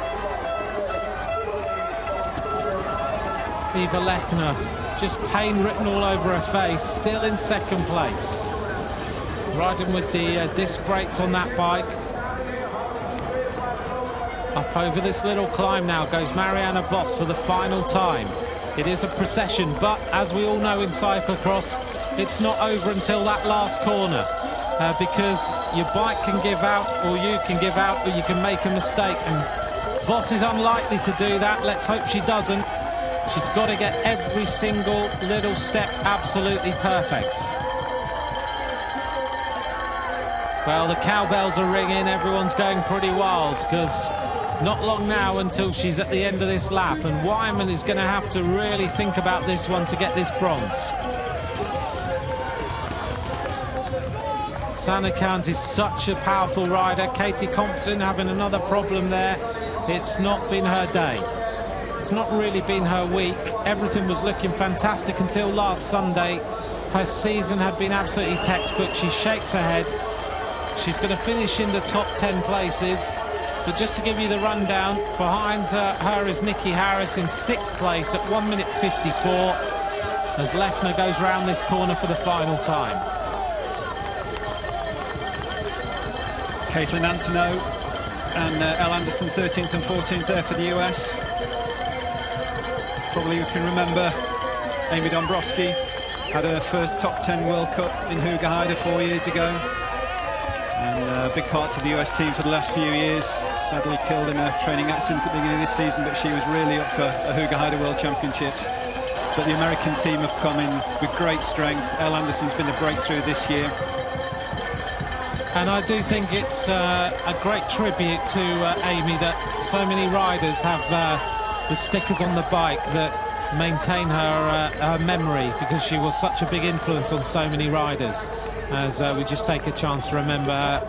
Eva Lechner, just pain written all over her face, still in second place. Riding with the disc brakes on that bike. Up over this little climb now goes Marianne Vos for the final time. It is a procession, but as we all know in cyclocross, it's not over until that last corner. Because your bike can give out, or you can give out, or you can make a mistake. And Vos is unlikely to do that. Let's hope she doesn't. She's got to get every single little step absolutely perfect. Well, the cowbells are ringing. Everyone's going pretty wild, because not long now until she's at the end of this lap, and Wyman is going to have to really think about this one to get this bronze. Sana Kant is such a powerful rider. Katie Compton having another problem there. It's not been her day. It's not really been her week. Everything was looking fantastic until last Sunday. Her season had been absolutely textbook. She shakes her head. She's going to finish in the top 10 places. But just to give you the rundown, behind her is Nikki Harris in 6th place at 1 minute 54 as Lechner goes round this corner for the final time. Caitlin Antonow and Elle Anderson 13th and 14th there for the US. Probably you can remember Amy Dombrowski had her first top 10 World Cup in Hoogerheide 4 years ago. And a big part for the US team for the last few years. Sadly killed in a training accident at the beginning of this season, but she was really up for a Hoogerheide World Championships. But the American team have come in with great strength. Elle Anderson's been a breakthrough this year. And I do think it's a great tribute to Amy that so many riders have the stickers on the bike that maintain her memory, because she was such a big influence on so many riders. As we just take a chance to remember her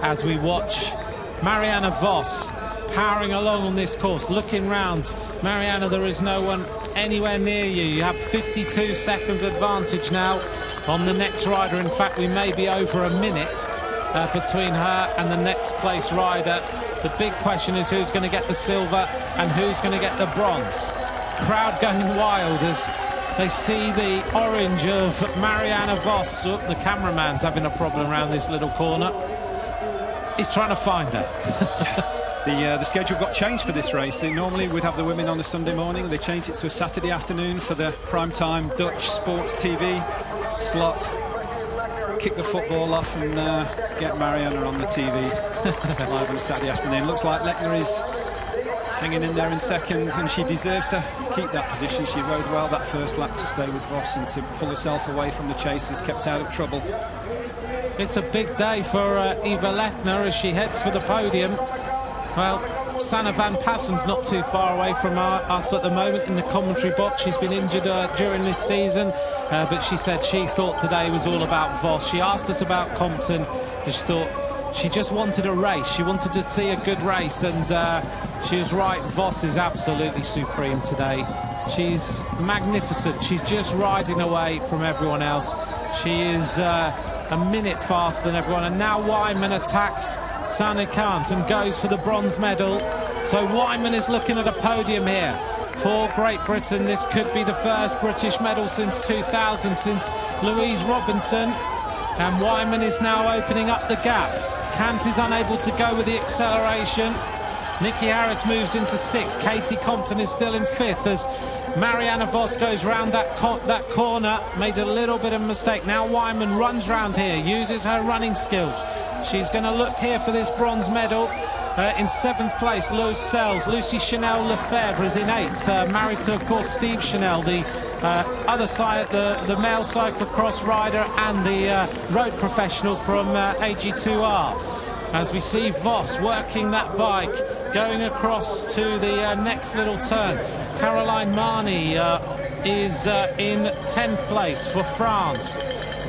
as we watch Marianne Vos powering along on this course, looking round. Marianne, there is no one anywhere near you. You have 52 seconds advantage now on the next rider. In fact, we may be over a minute between her and the next place rider. The big question is who's going to get the silver and who's going to get the bronze. crowd going wild as they see the orange of Marianne Vos. Oh, the cameraman's having a problem around this little corner. He's trying to find her. The schedule got changed for this race. They normally would have the women on a Sunday morning. They changed it to a Saturday afternoon for the primetime Dutch sports TV slot. Kick the football off and get Marianne on the TV live on Saturday afternoon. Looks like Lechner is hanging in there in second, and she deserves to keep that position. She rode well that first lap to stay with Vos and to pull herself away from the chasers, kept out of trouble. It's a big day for Eva Lechner as she heads for the podium. Well, Sanne van Passen's not too far away from us at the moment in the commentary box. She's been injured during this season, but she said she thought today was all about Vos. She asked us about Compton, and she thought she just wanted a race. She wanted to see a good race, and she was right. Vos is absolutely supreme today. She's magnificent. She's just riding away from everyone else. She is a minute faster than everyone, and now Wyman attacks Sanne Cant and goes for the bronze medal. So Wyman is looking at a podium here for Great Britain. This could be the first British medal since 2000, since Louise Robinson, and Wyman is now opening up the gap. Cant is unable to go with the acceleration. Nikki Harris moves into 6th. Katie Compton is still in 5th as Marianne Vos goes round that corner. Made a little bit of a mistake. Now Wyman runs round here, uses her running skills. She's going to look here for this bronze medal. In 7th place, Luz Sells. Lucy Chanel Lefebvre is in 8th, married to, of course, Steve Chanel, the other side, the male cyclocross rider and the road professional from AG2R. As we see Vos working that bike, going across to the next little turn. Caroline Marnie is in 10th place for France.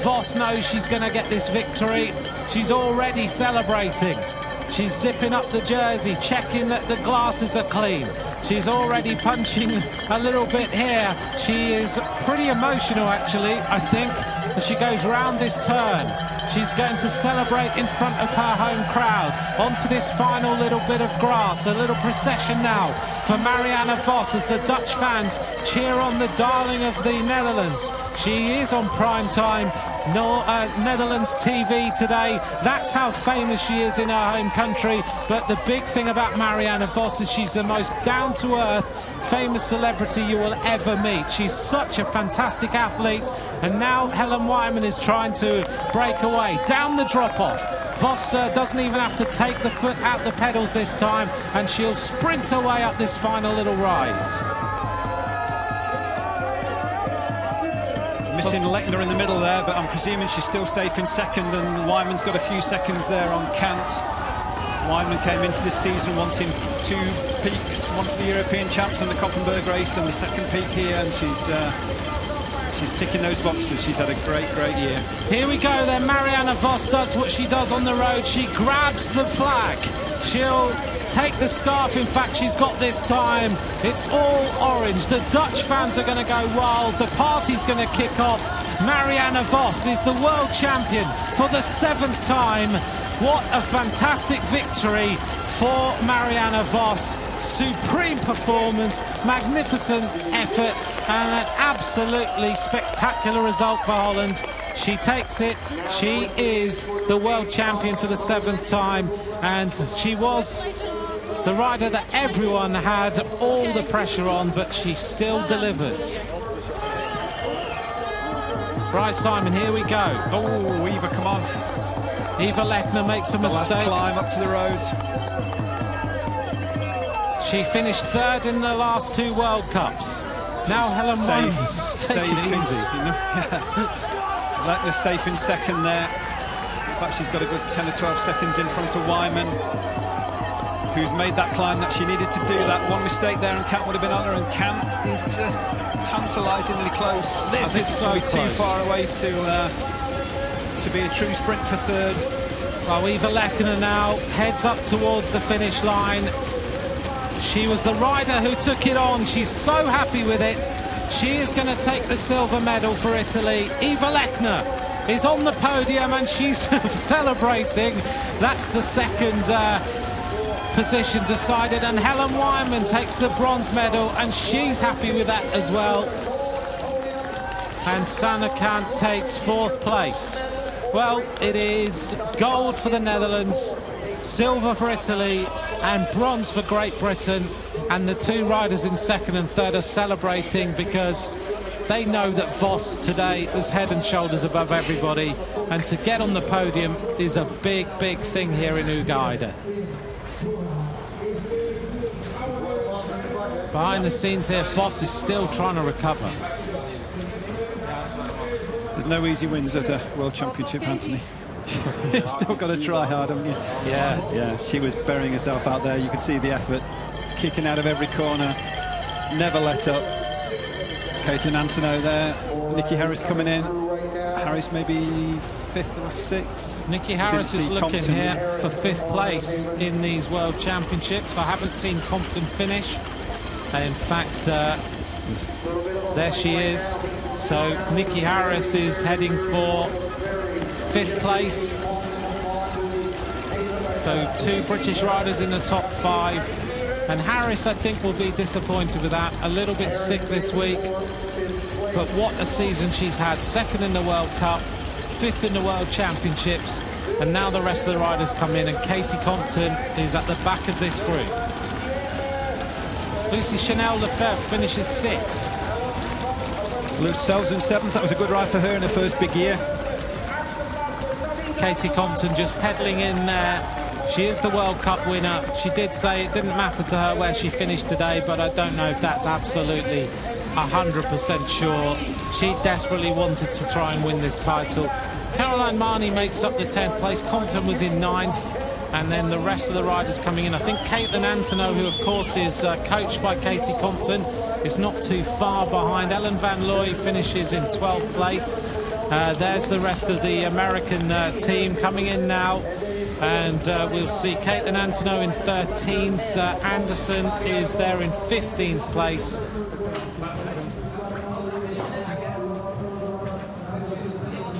Vos knows she's going to get this victory. She's already celebrating. She's zipping up the jersey, checking that the glasses are clean. She's already punching a little bit here. She is pretty emotional, actually, I think, as she goes round this turn. She's going to celebrate in front of her home crowd. Onto this final little bit of grass. A little procession now for Marianne Vos as the Dutch fans cheer on the darling of the Netherlands. She is on prime time Netherlands TV today. That's how famous she is in her home country. But the big thing about Marianne Vos is she's the most down-to-earth, famous celebrity you will ever meet. She's such a fantastic athlete, and now Helen Wyman is trying to break away down the drop-off. Vos doesn't even have to take the foot out the pedals this time, and she'll sprint away up this final little rise. Missing Lechner in the middle there, but I'm presuming she's still safe in second, and Wyman's got a few seconds there on Cant. Wyman came into this season wanting 2 peaks, one for the European champs and the Koppenberg race, and the second peak here, and she's ticking those boxes. She's had a great year. Here we go then. Marianne Vos does what she does on the road. She grabs the flag. She'll take the scarf. In fact, she's got this time. It's all orange. The Dutch fans are going to go wild. The party's going to kick off. Marianne Vos is the world champion for the 7th time. What a fantastic victory for Marianne Vos. Supreme performance, magnificent effort, and an absolutely spectacular result for Holland. She takes it. She is the world champion for the 7th time, and she was the rider that everyone had all the pressure on, but she still delivers. Bryce Simon, here we go. Oh, Eva, come on. Eva Lechner makes a mistake. Last climb up to the road. She finished 3rd in the last 2 World Cups. Now Helen Wyman's taking it easy. You know? Lechner's safe in second there. In fact, she's got a good 10 or 12 seconds in front of Wyman, who's made that climb that she needed to do. That one mistake there, and Cant would have been on her, and Cant is just tantalisingly close. This is so close. Too far away to be a true sprint for 3rd. Well, Eva Lechner now heads up towards the finish line. She was the rider who took it on. She's so happy with it. She is going to take the silver medal for Italy. Eva Lechner is on the podium and she's celebrating. That's the second position decided, and Helen Wyman takes the bronze medal, and she's happy with that as well. And Sanne Cant takes 4th place. Well, it is gold for the Netherlands, silver for Italy, and bronze for Great Britain. And the 2 riders in 2nd and 3rd are celebrating because they know that Vos today was head and shoulders above everybody, and to get on the podium is a big, big thing here in Ugaida. Behind the scenes here, Vos is still trying to recover. There's no easy wins at a World Championship, Anthony. You've still got to try hard, haven't you? Yeah, she was burying herself out there. You could see the effort, kicking out of every corner, never let up. Caitlin Antonow there, Nikki Harris coming in. Harris maybe 5th or 6th. Nikki Harris is looking here for 5th place in these World Championships. I haven't seen Compton finish. In fact, there she is. So Nikki Harris is heading for 5th place. So 2 British riders in the top 5. And Harris, I think, will be disappointed with that. A little bit sick this week. But what a season she's had. 2nd in the World Cup, 5th in the World Championships. And now the rest of the riders come in. And Katie Compton is at the back of this group. Lucy Chanel Lefebvre finishes 6th. Luz Selvs in 7th. That was a good ride for her in her first big year. Katie Compton just pedaling in there. She is the World Cup winner. She did say it didn't matter to her where she finished today, but I don't know if that's absolutely 100% sure. She desperately wanted to try and win this title. Caroline Marnie makes up the 10th place. Compton was in 9th. And then the rest of the riders coming in. I think Caitlin Antonow, who of course is coached by Katie Compton, is not too far behind. Ellen Van Looy finishes in 12th place. There's the rest of the American team coming in now. And we'll see Caitlin Antonow in 13th. Anderson is there in 15th place.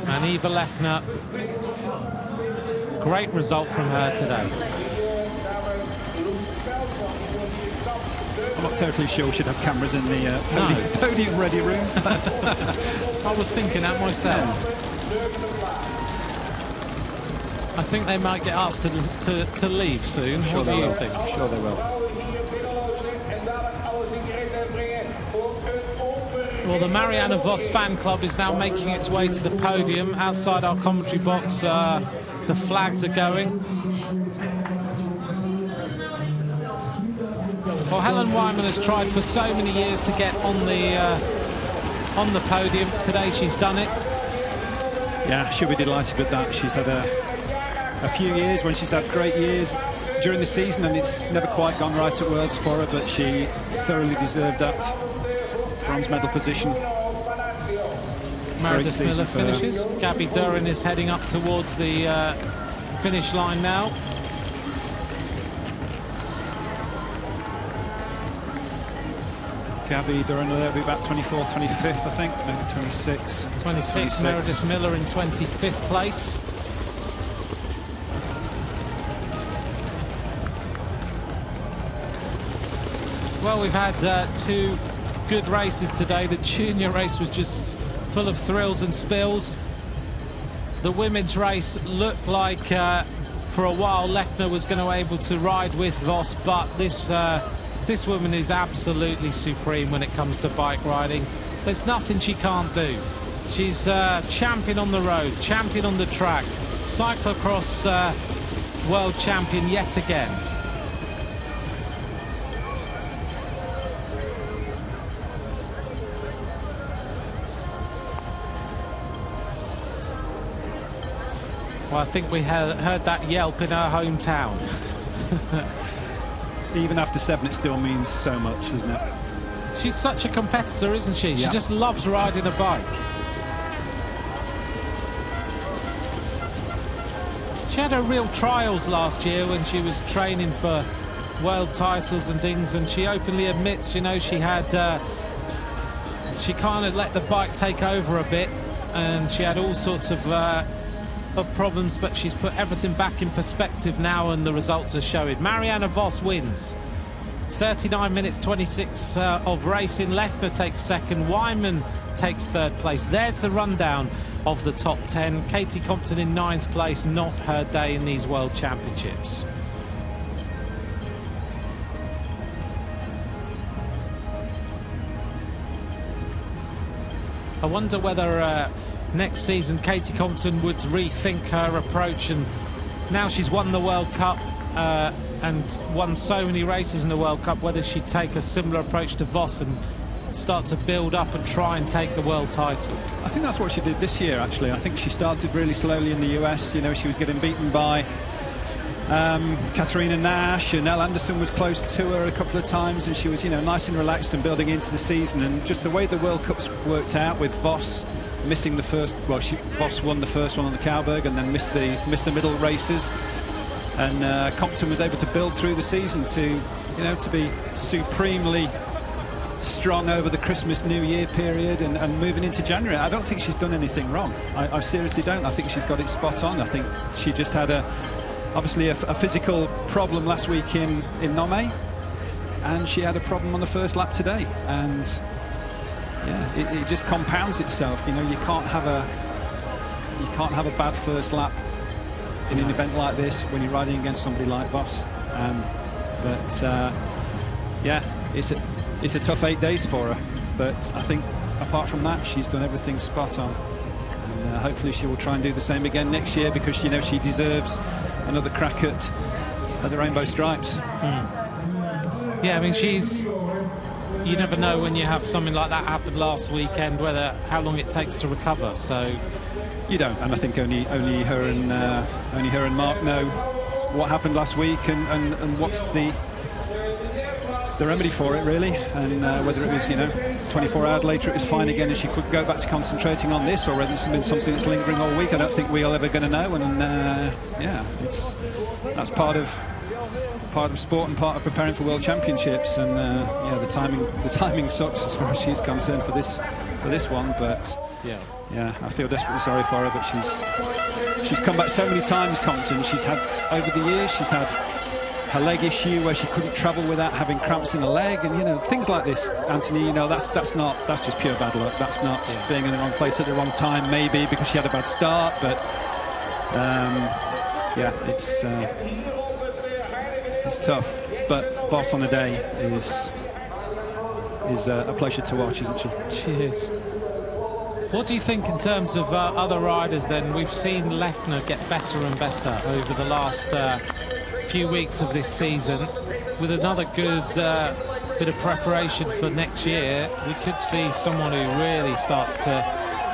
And Eva Lechner. Great result from her today. I'm not totally sure we should have cameras in the podium ready room. I was thinking that myself. I think they might get asked to leave soon. What do you think? I'm sure they will. Well, the Marianne Vos fan club is now making its way to the podium. Outside our commentary box, the flags are going. Well, Helen Wyman has tried for so many years to get on the podium. Today she's done it. Yeah, she'll be delighted with that. She's had a few years when she's had great years during the season, and it's never quite gone right at Worlds for her, but she thoroughly deserved that bronze medal position. Meredith Miller finishes. Gabby Duran is heading up towards the finish line now. Gabby Duran will be about 24th, 25th, I think, maybe 26th. 26th, Meredith Miller in 25th place. Well, we've had 2 good races today. The junior race was just full of thrills and spills. The women's race looked like for a while Lechner was going to be able to ride with Vos, but this woman is absolutely supreme when it comes to bike riding. There's nothing she can't do. She's champion on the road, champion on the track, cyclocross world champion yet again. Well, I think we heard that yelp in her hometown. Even after 7, it still means so much, doesn't it? She's such a competitor, isn't she? Yeah. She just loves riding a bike. She had her real trials last year when she was training for world titles and things, and she openly admits, you know, she had she kind of let the bike take over a bit, and she had all sorts of of problems, but she's put everything back in perspective now, and the results are showing. Marianne Vos wins. 39 minutes 26 of racing. Lechner takes second. Wyman takes third place. There's the rundown of the top 10. Katie Compton in 9th place. Not her day in these World Championships. I wonder whether next season Katie Compton would rethink her approach, and now she's won the World Cup and won so many races in the World Cup, whether she'd take a similar approach to Vos and start to build up and try and take the world title. I think that's what she did this year, actually. I think she started really slowly in the US. You know, she was getting beaten by Katharina Nash, and Elle Anderson was close to her a couple of times, and she was, you know, nice and relaxed and building into the season. And just the way the World Cups worked out, with Vos missing the first, well, Vos won the first one on the Cowberg and then missed the middle races, and Compton was able to build through the season to, you know, to be supremely strong over the Christmas New Year period and moving into January. I don't think she's done anything wrong. I seriously don't. I think she's got it spot on. I think she just had obviously a physical problem last week in Nome, and she had a problem on the first lap today, and yeah, it just compounds itself. You know, you can't have a bad first lap in an event like this when you're riding against somebody like Vos. Yeah, it's a tough 8 days for her, but I think apart from that, she's done everything spot on. And hopefully she will try and do the same again next year, because, you know, she deserves another crack at the Rainbow Stripes. Yeah, I mean, you never know when you have something like that happen last weekend, how long it takes to recover. So you don't, and I think only her and Mark know what happened last week and what's the remedy for it, really, and whether it was, you know, 24 hours later it was fine again and she could go back to concentrating on this, or whether it's been something that's lingering all week. I don't think we're ever going to know, and yeah, that's part of sport and part of preparing for World Championships, and yeah, the timing sucks as far as she's concerned for this one, but yeah, I feel desperately sorry for her, but she's come back so many times, Compton. She's had, over the years, she's had her leg issue where she couldn't travel without having cramps in the leg, and, you know, things like this, Anthony, you know, that's just pure bad luck. That's not being in the wrong place at the wrong time, maybe because she had a bad start, but yeah, it's tough. But Vos on the day is a pleasure to watch, isn't she? She is. What do you think in terms of other riders then? We've seen Lechner get better and better over the last few weeks of this season. With another good bit of preparation for next year, we could see someone who really starts to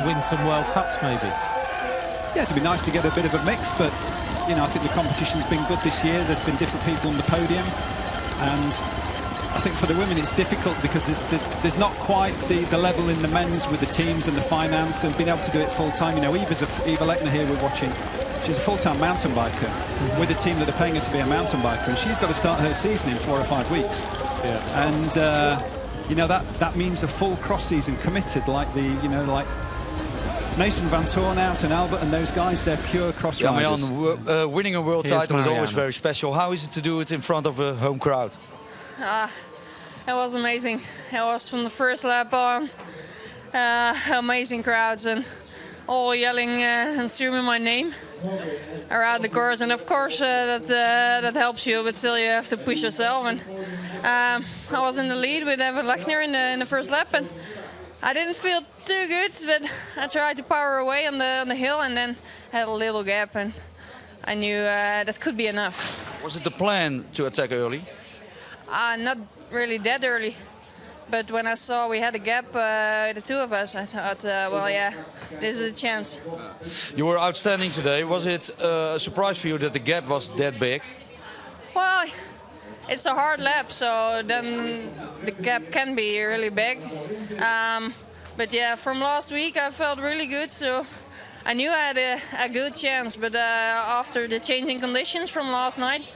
win some World Cups, maybe. Yeah, it'd be nice to get a bit of a mix, but, you know, I think the competition's been good this year. There's been different people on the podium, and I think for the women it's difficult because there's not quite the level in the men's with the teams and the finance and being able to do it full time. You know, Eva Lechner here we're watching, she's a full-time mountain biker with a team that are paying her to be a mountain biker, and she's got to start her season in 4 or 5 weeks. Yeah. And you know, that means a full cross season committed, like Mason Van Toornout and Albert and those guys, they're pure cross riders. Marianne, winning a world title is always very special. How is it to do it in front of a home crowd? It was amazing. It was from the first lap on. Amazing crowds and all yelling and screaming my name around the course. And of course that helps you, but still you have to push yourself. And I was in the lead with Eva Lechner in the first lap, and I didn't feel too good, but I tried to power away on the hill and then had a little gap, and I knew that could be enough. Was it the plan to attack early? Not really that early, but when I saw we had a gap, the two of us, I thought, well, yeah, this is a chance. You were outstanding today. Was it a surprise for you that the gap was that big? Well, it's a hard lap, so then the gap can be really big. But yeah, from last week I felt really good, so I knew I had a good chance. But after the changing conditions from last night,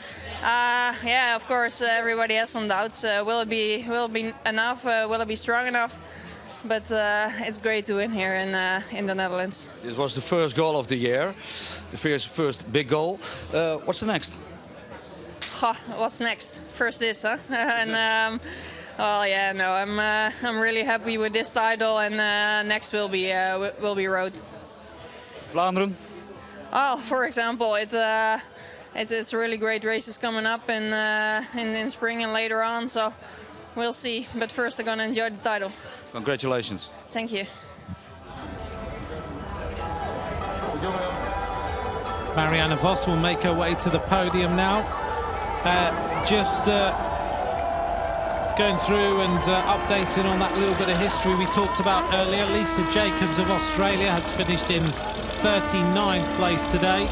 yeah, of course, everybody has some doubts. Will it be enough? Will it be strong enough? but it's great to win here in the Netherlands. This was the first goal of the year, the first big goal. What's the next? What's next? First this, huh? And well, yeah, no, I'm really happy with this title, and next will be road. Vlaanderen? Well, for example, it's really great races coming up in spring and later on, so we'll see. But first, I'm gonna enjoy the title. Congratulations. Thank you. Marianne Vos will make her way to the podium now. Just going through and updating on that little bit of history we talked about earlier. Lisa Jacobs of Australia has finished in 39th place today.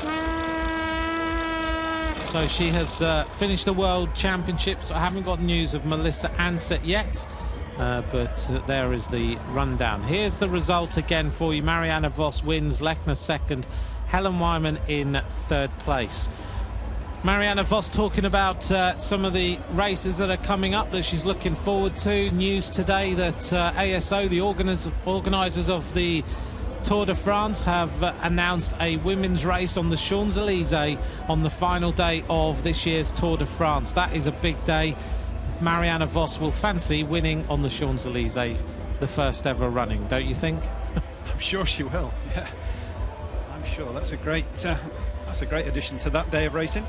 So she has finished the World Championships. I haven't got news of Melissa Ansett yet, but there is the rundown. Here's the result again for you. Marianne Vos wins, Lechner second, Helen Wyman in third place. Marianne Vos talking about some of the races that are coming up that she's looking forward to. News today that ASO, the organisers of the Tour de France, have announced a women's race on the Champs-Élysées on the final day of this year's Tour de France. That is a big day. Marianne Vos will fancy winning on the Champs-Élysées, the first ever running, don't you think? I'm sure she will, yeah. I'm sure that's a great addition to that day of racing.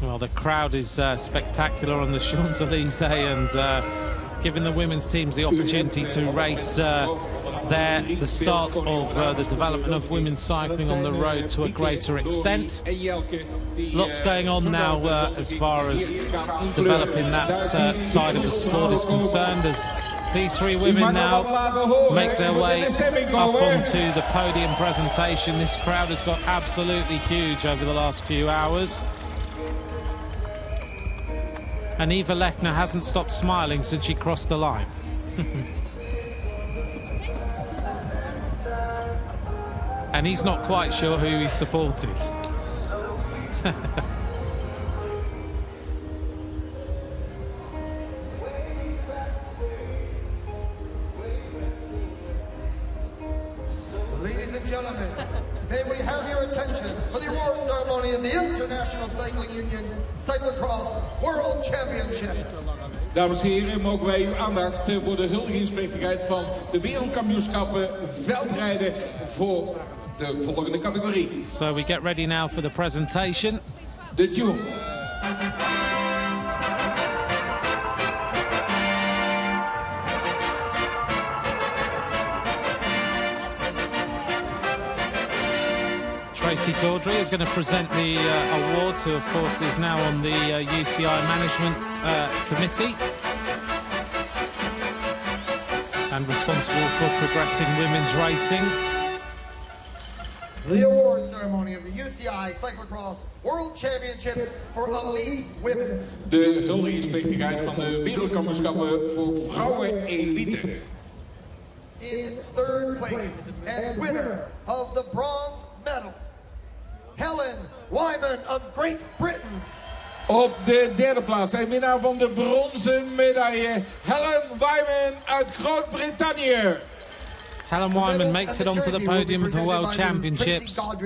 Well, the crowd is spectacular on the Champs-Élysées, and giving the women's teams the opportunity to race there, the start of the development of women's cycling on the road to a greater extent. Lots going on now as far as developing that side of the sport is concerned, as these three women now make their way up onto the podium presentation. This crowd has got absolutely huge over the last few hours. And Eva Lechner hasn't stopped smiling since she crossed the line. And he's not quite sure who he's supported. Ladies and gentlemen, may we have your attention for the award ceremony of the International Cycling Union's Cyclocross World Championships. Dames en heren, mogen wij uw aandacht voor de huldigingsplechtigheid van de wereldkampioenschappen veldrijden voor de volgende categorie. So we get ready now for the presentation. De Tour. Tracy Gaudry is going to present the awards, who of course is now on the UCI Management Committee and responsible for progressing women's racing. The award ceremony of the UCI Cyclocross World Championships for elite women. De huldigingsplechtigheid van de wereldkampioenschappen voor vrouwen elite. In third place and winner of the bronze medal, Helen Wyman of Great Britain. Op de derde plaats en winnaar van de bronzen medaille, Helen Wyman uit Groot-Brittannië. Helen Wyman makes it onto the podium of the World Championships. A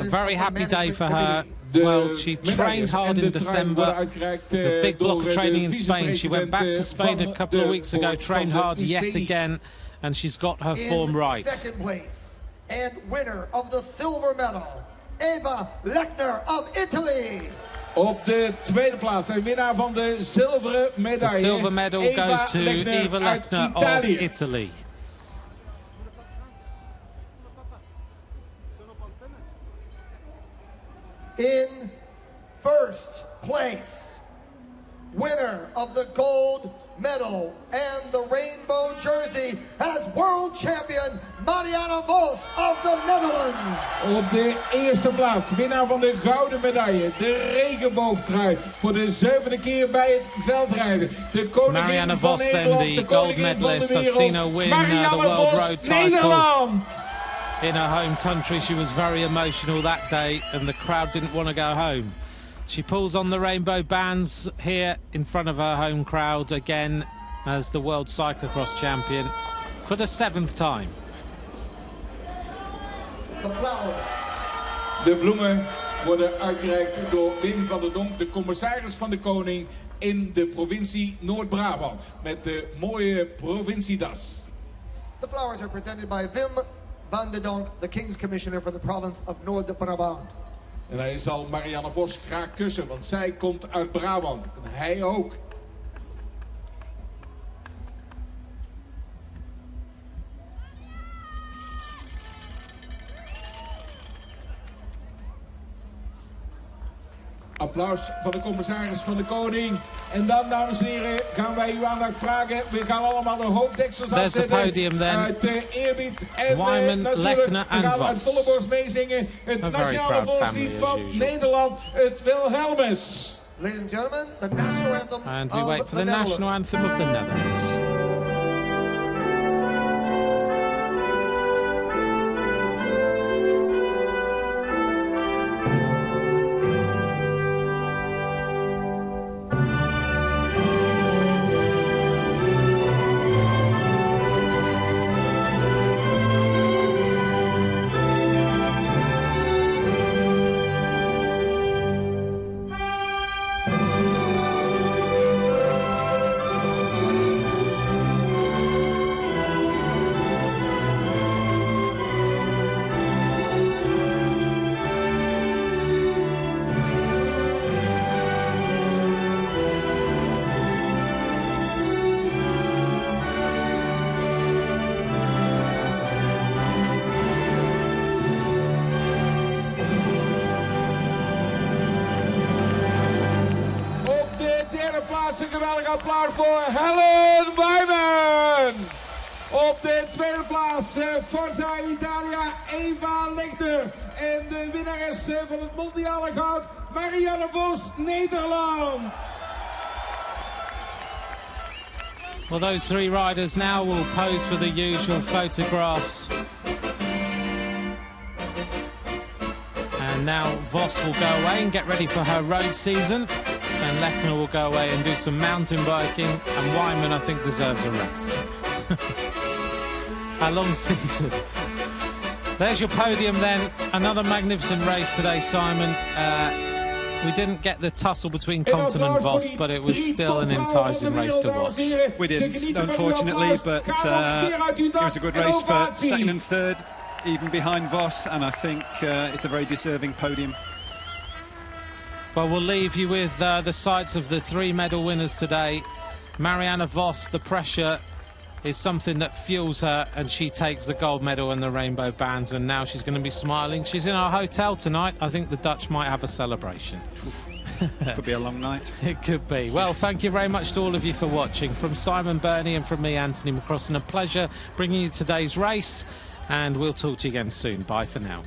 very happy day for her. Well, she trained hard in December, the big block of training in Spain. She went back to Spain a couple of weeks ago, trained hard yet again, and she's got her form right. Second place and winner of the silver medal, Eva Lechner of Italy. Op de tweede plaats en winnaar van de zilveren medaille. The silver medal goes to Eva Lechner of Italy. In first place, winner of the gold medal and the rainbow jersey as world champion, Marianne Vos of the Netherlands. Op de eerste plaats, winnaar van de gouden medaille, de regenboogtrui voor de 7e keer bij het veldrijden. De koningin Marianne van Vos, Nederland, then the de gold koningin medalist. van de I've seen wereld, her win Marianne the World Vos, Road title Nederland. in her home country. She was very emotional that day, and the crowd didn't want to go home. She pulls on the rainbow bands here in front of her home crowd again as the World Cyclocross champion for the 7th time. The flowers. De bloemen worden uitgereikt door Wim van der Donk, de commissaris van de Koning in de provincie Noord-Brabant, met de mooie provinciedas. The flowers are presented by Wim van der Donk, the King's Commissioner for the province of Noord-Brabant. En hij zal Marianne Vos graag kussen, want zij komt uit Brabant. En hij ook. Applaus van de commissaris van de Koning. En dan, dames en heren, gaan wij uw aandacht vragen. We gaan allemaal de hoofddeksels afzetten. Podium then. Uit eerbied. En Wyman, natuurlijk, Lechner we gaan uit volle borst meezingen. Het nationale volkslied van Nederland, het Wilhelmus. Ladies and gentlemen, the national anthem And we of wait for the Netherlands. national anthem of the Netherlands. Een geweldig applaus voor Helen Wyman. Op de tweede plaats Forza Italia Eva Lechner. En de winnares van het mondiale goud Marianne Vos, Nederland. Well, those three riders now will pose for the usual photographs. And now Vos will go away and get ready for her road season. And Lechner will go away and do some mountain biking. And Wyman, I think, deserves a rest. A long season. There's your podium then. Another magnificent race today, Simon. We didn't get the tussle between Compton and Vos, but it was still an enticing race to watch. We didn't, unfortunately, but it was a good race for second and third, even behind Vos, and I think it's a very deserving podium. Well, we'll leave you with the sights of the three medal winners today. Marianne Vos, the pressure is something that fuels her, and she takes the gold medal and the rainbow bands, and now she's going to be smiling. She's in our hotel tonight. I think the Dutch might have a celebration. Could be a long night. It could be. Well, thank you very much to all of you for watching. From Simon Burney and from me, Anthony McCrossan, a pleasure bringing you today's race, and we'll talk to you again soon. Bye for now.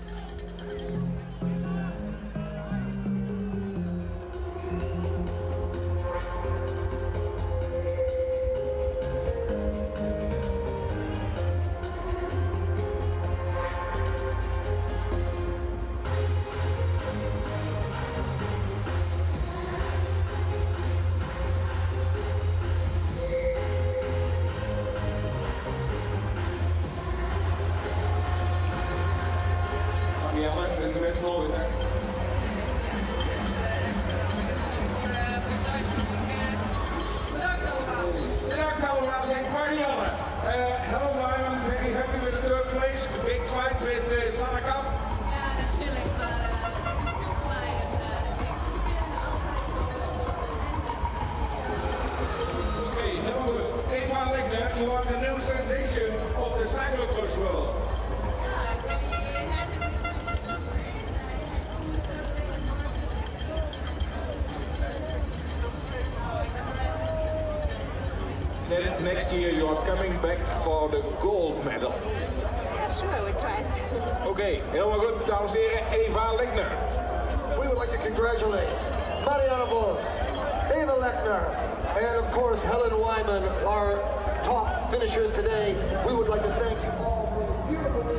Helen Wyman, very happy with the third place. Big fight with Sanne Kamp. Ja, natuurlijk, maar het is nog blij en ik ben altijd Okay, hello, Eva Lechner, you are the new sensation of the cyclocross world. Next year you are coming back for the gold medal. Yeah, sure, we try. Oké, helemaal goed, dames en heren, Eva Lechner. We would like to congratulate Marianne Vos, Eva Lechner, and of course Helen Wyman, our top finishers today. We would like to thank you all for a beautiful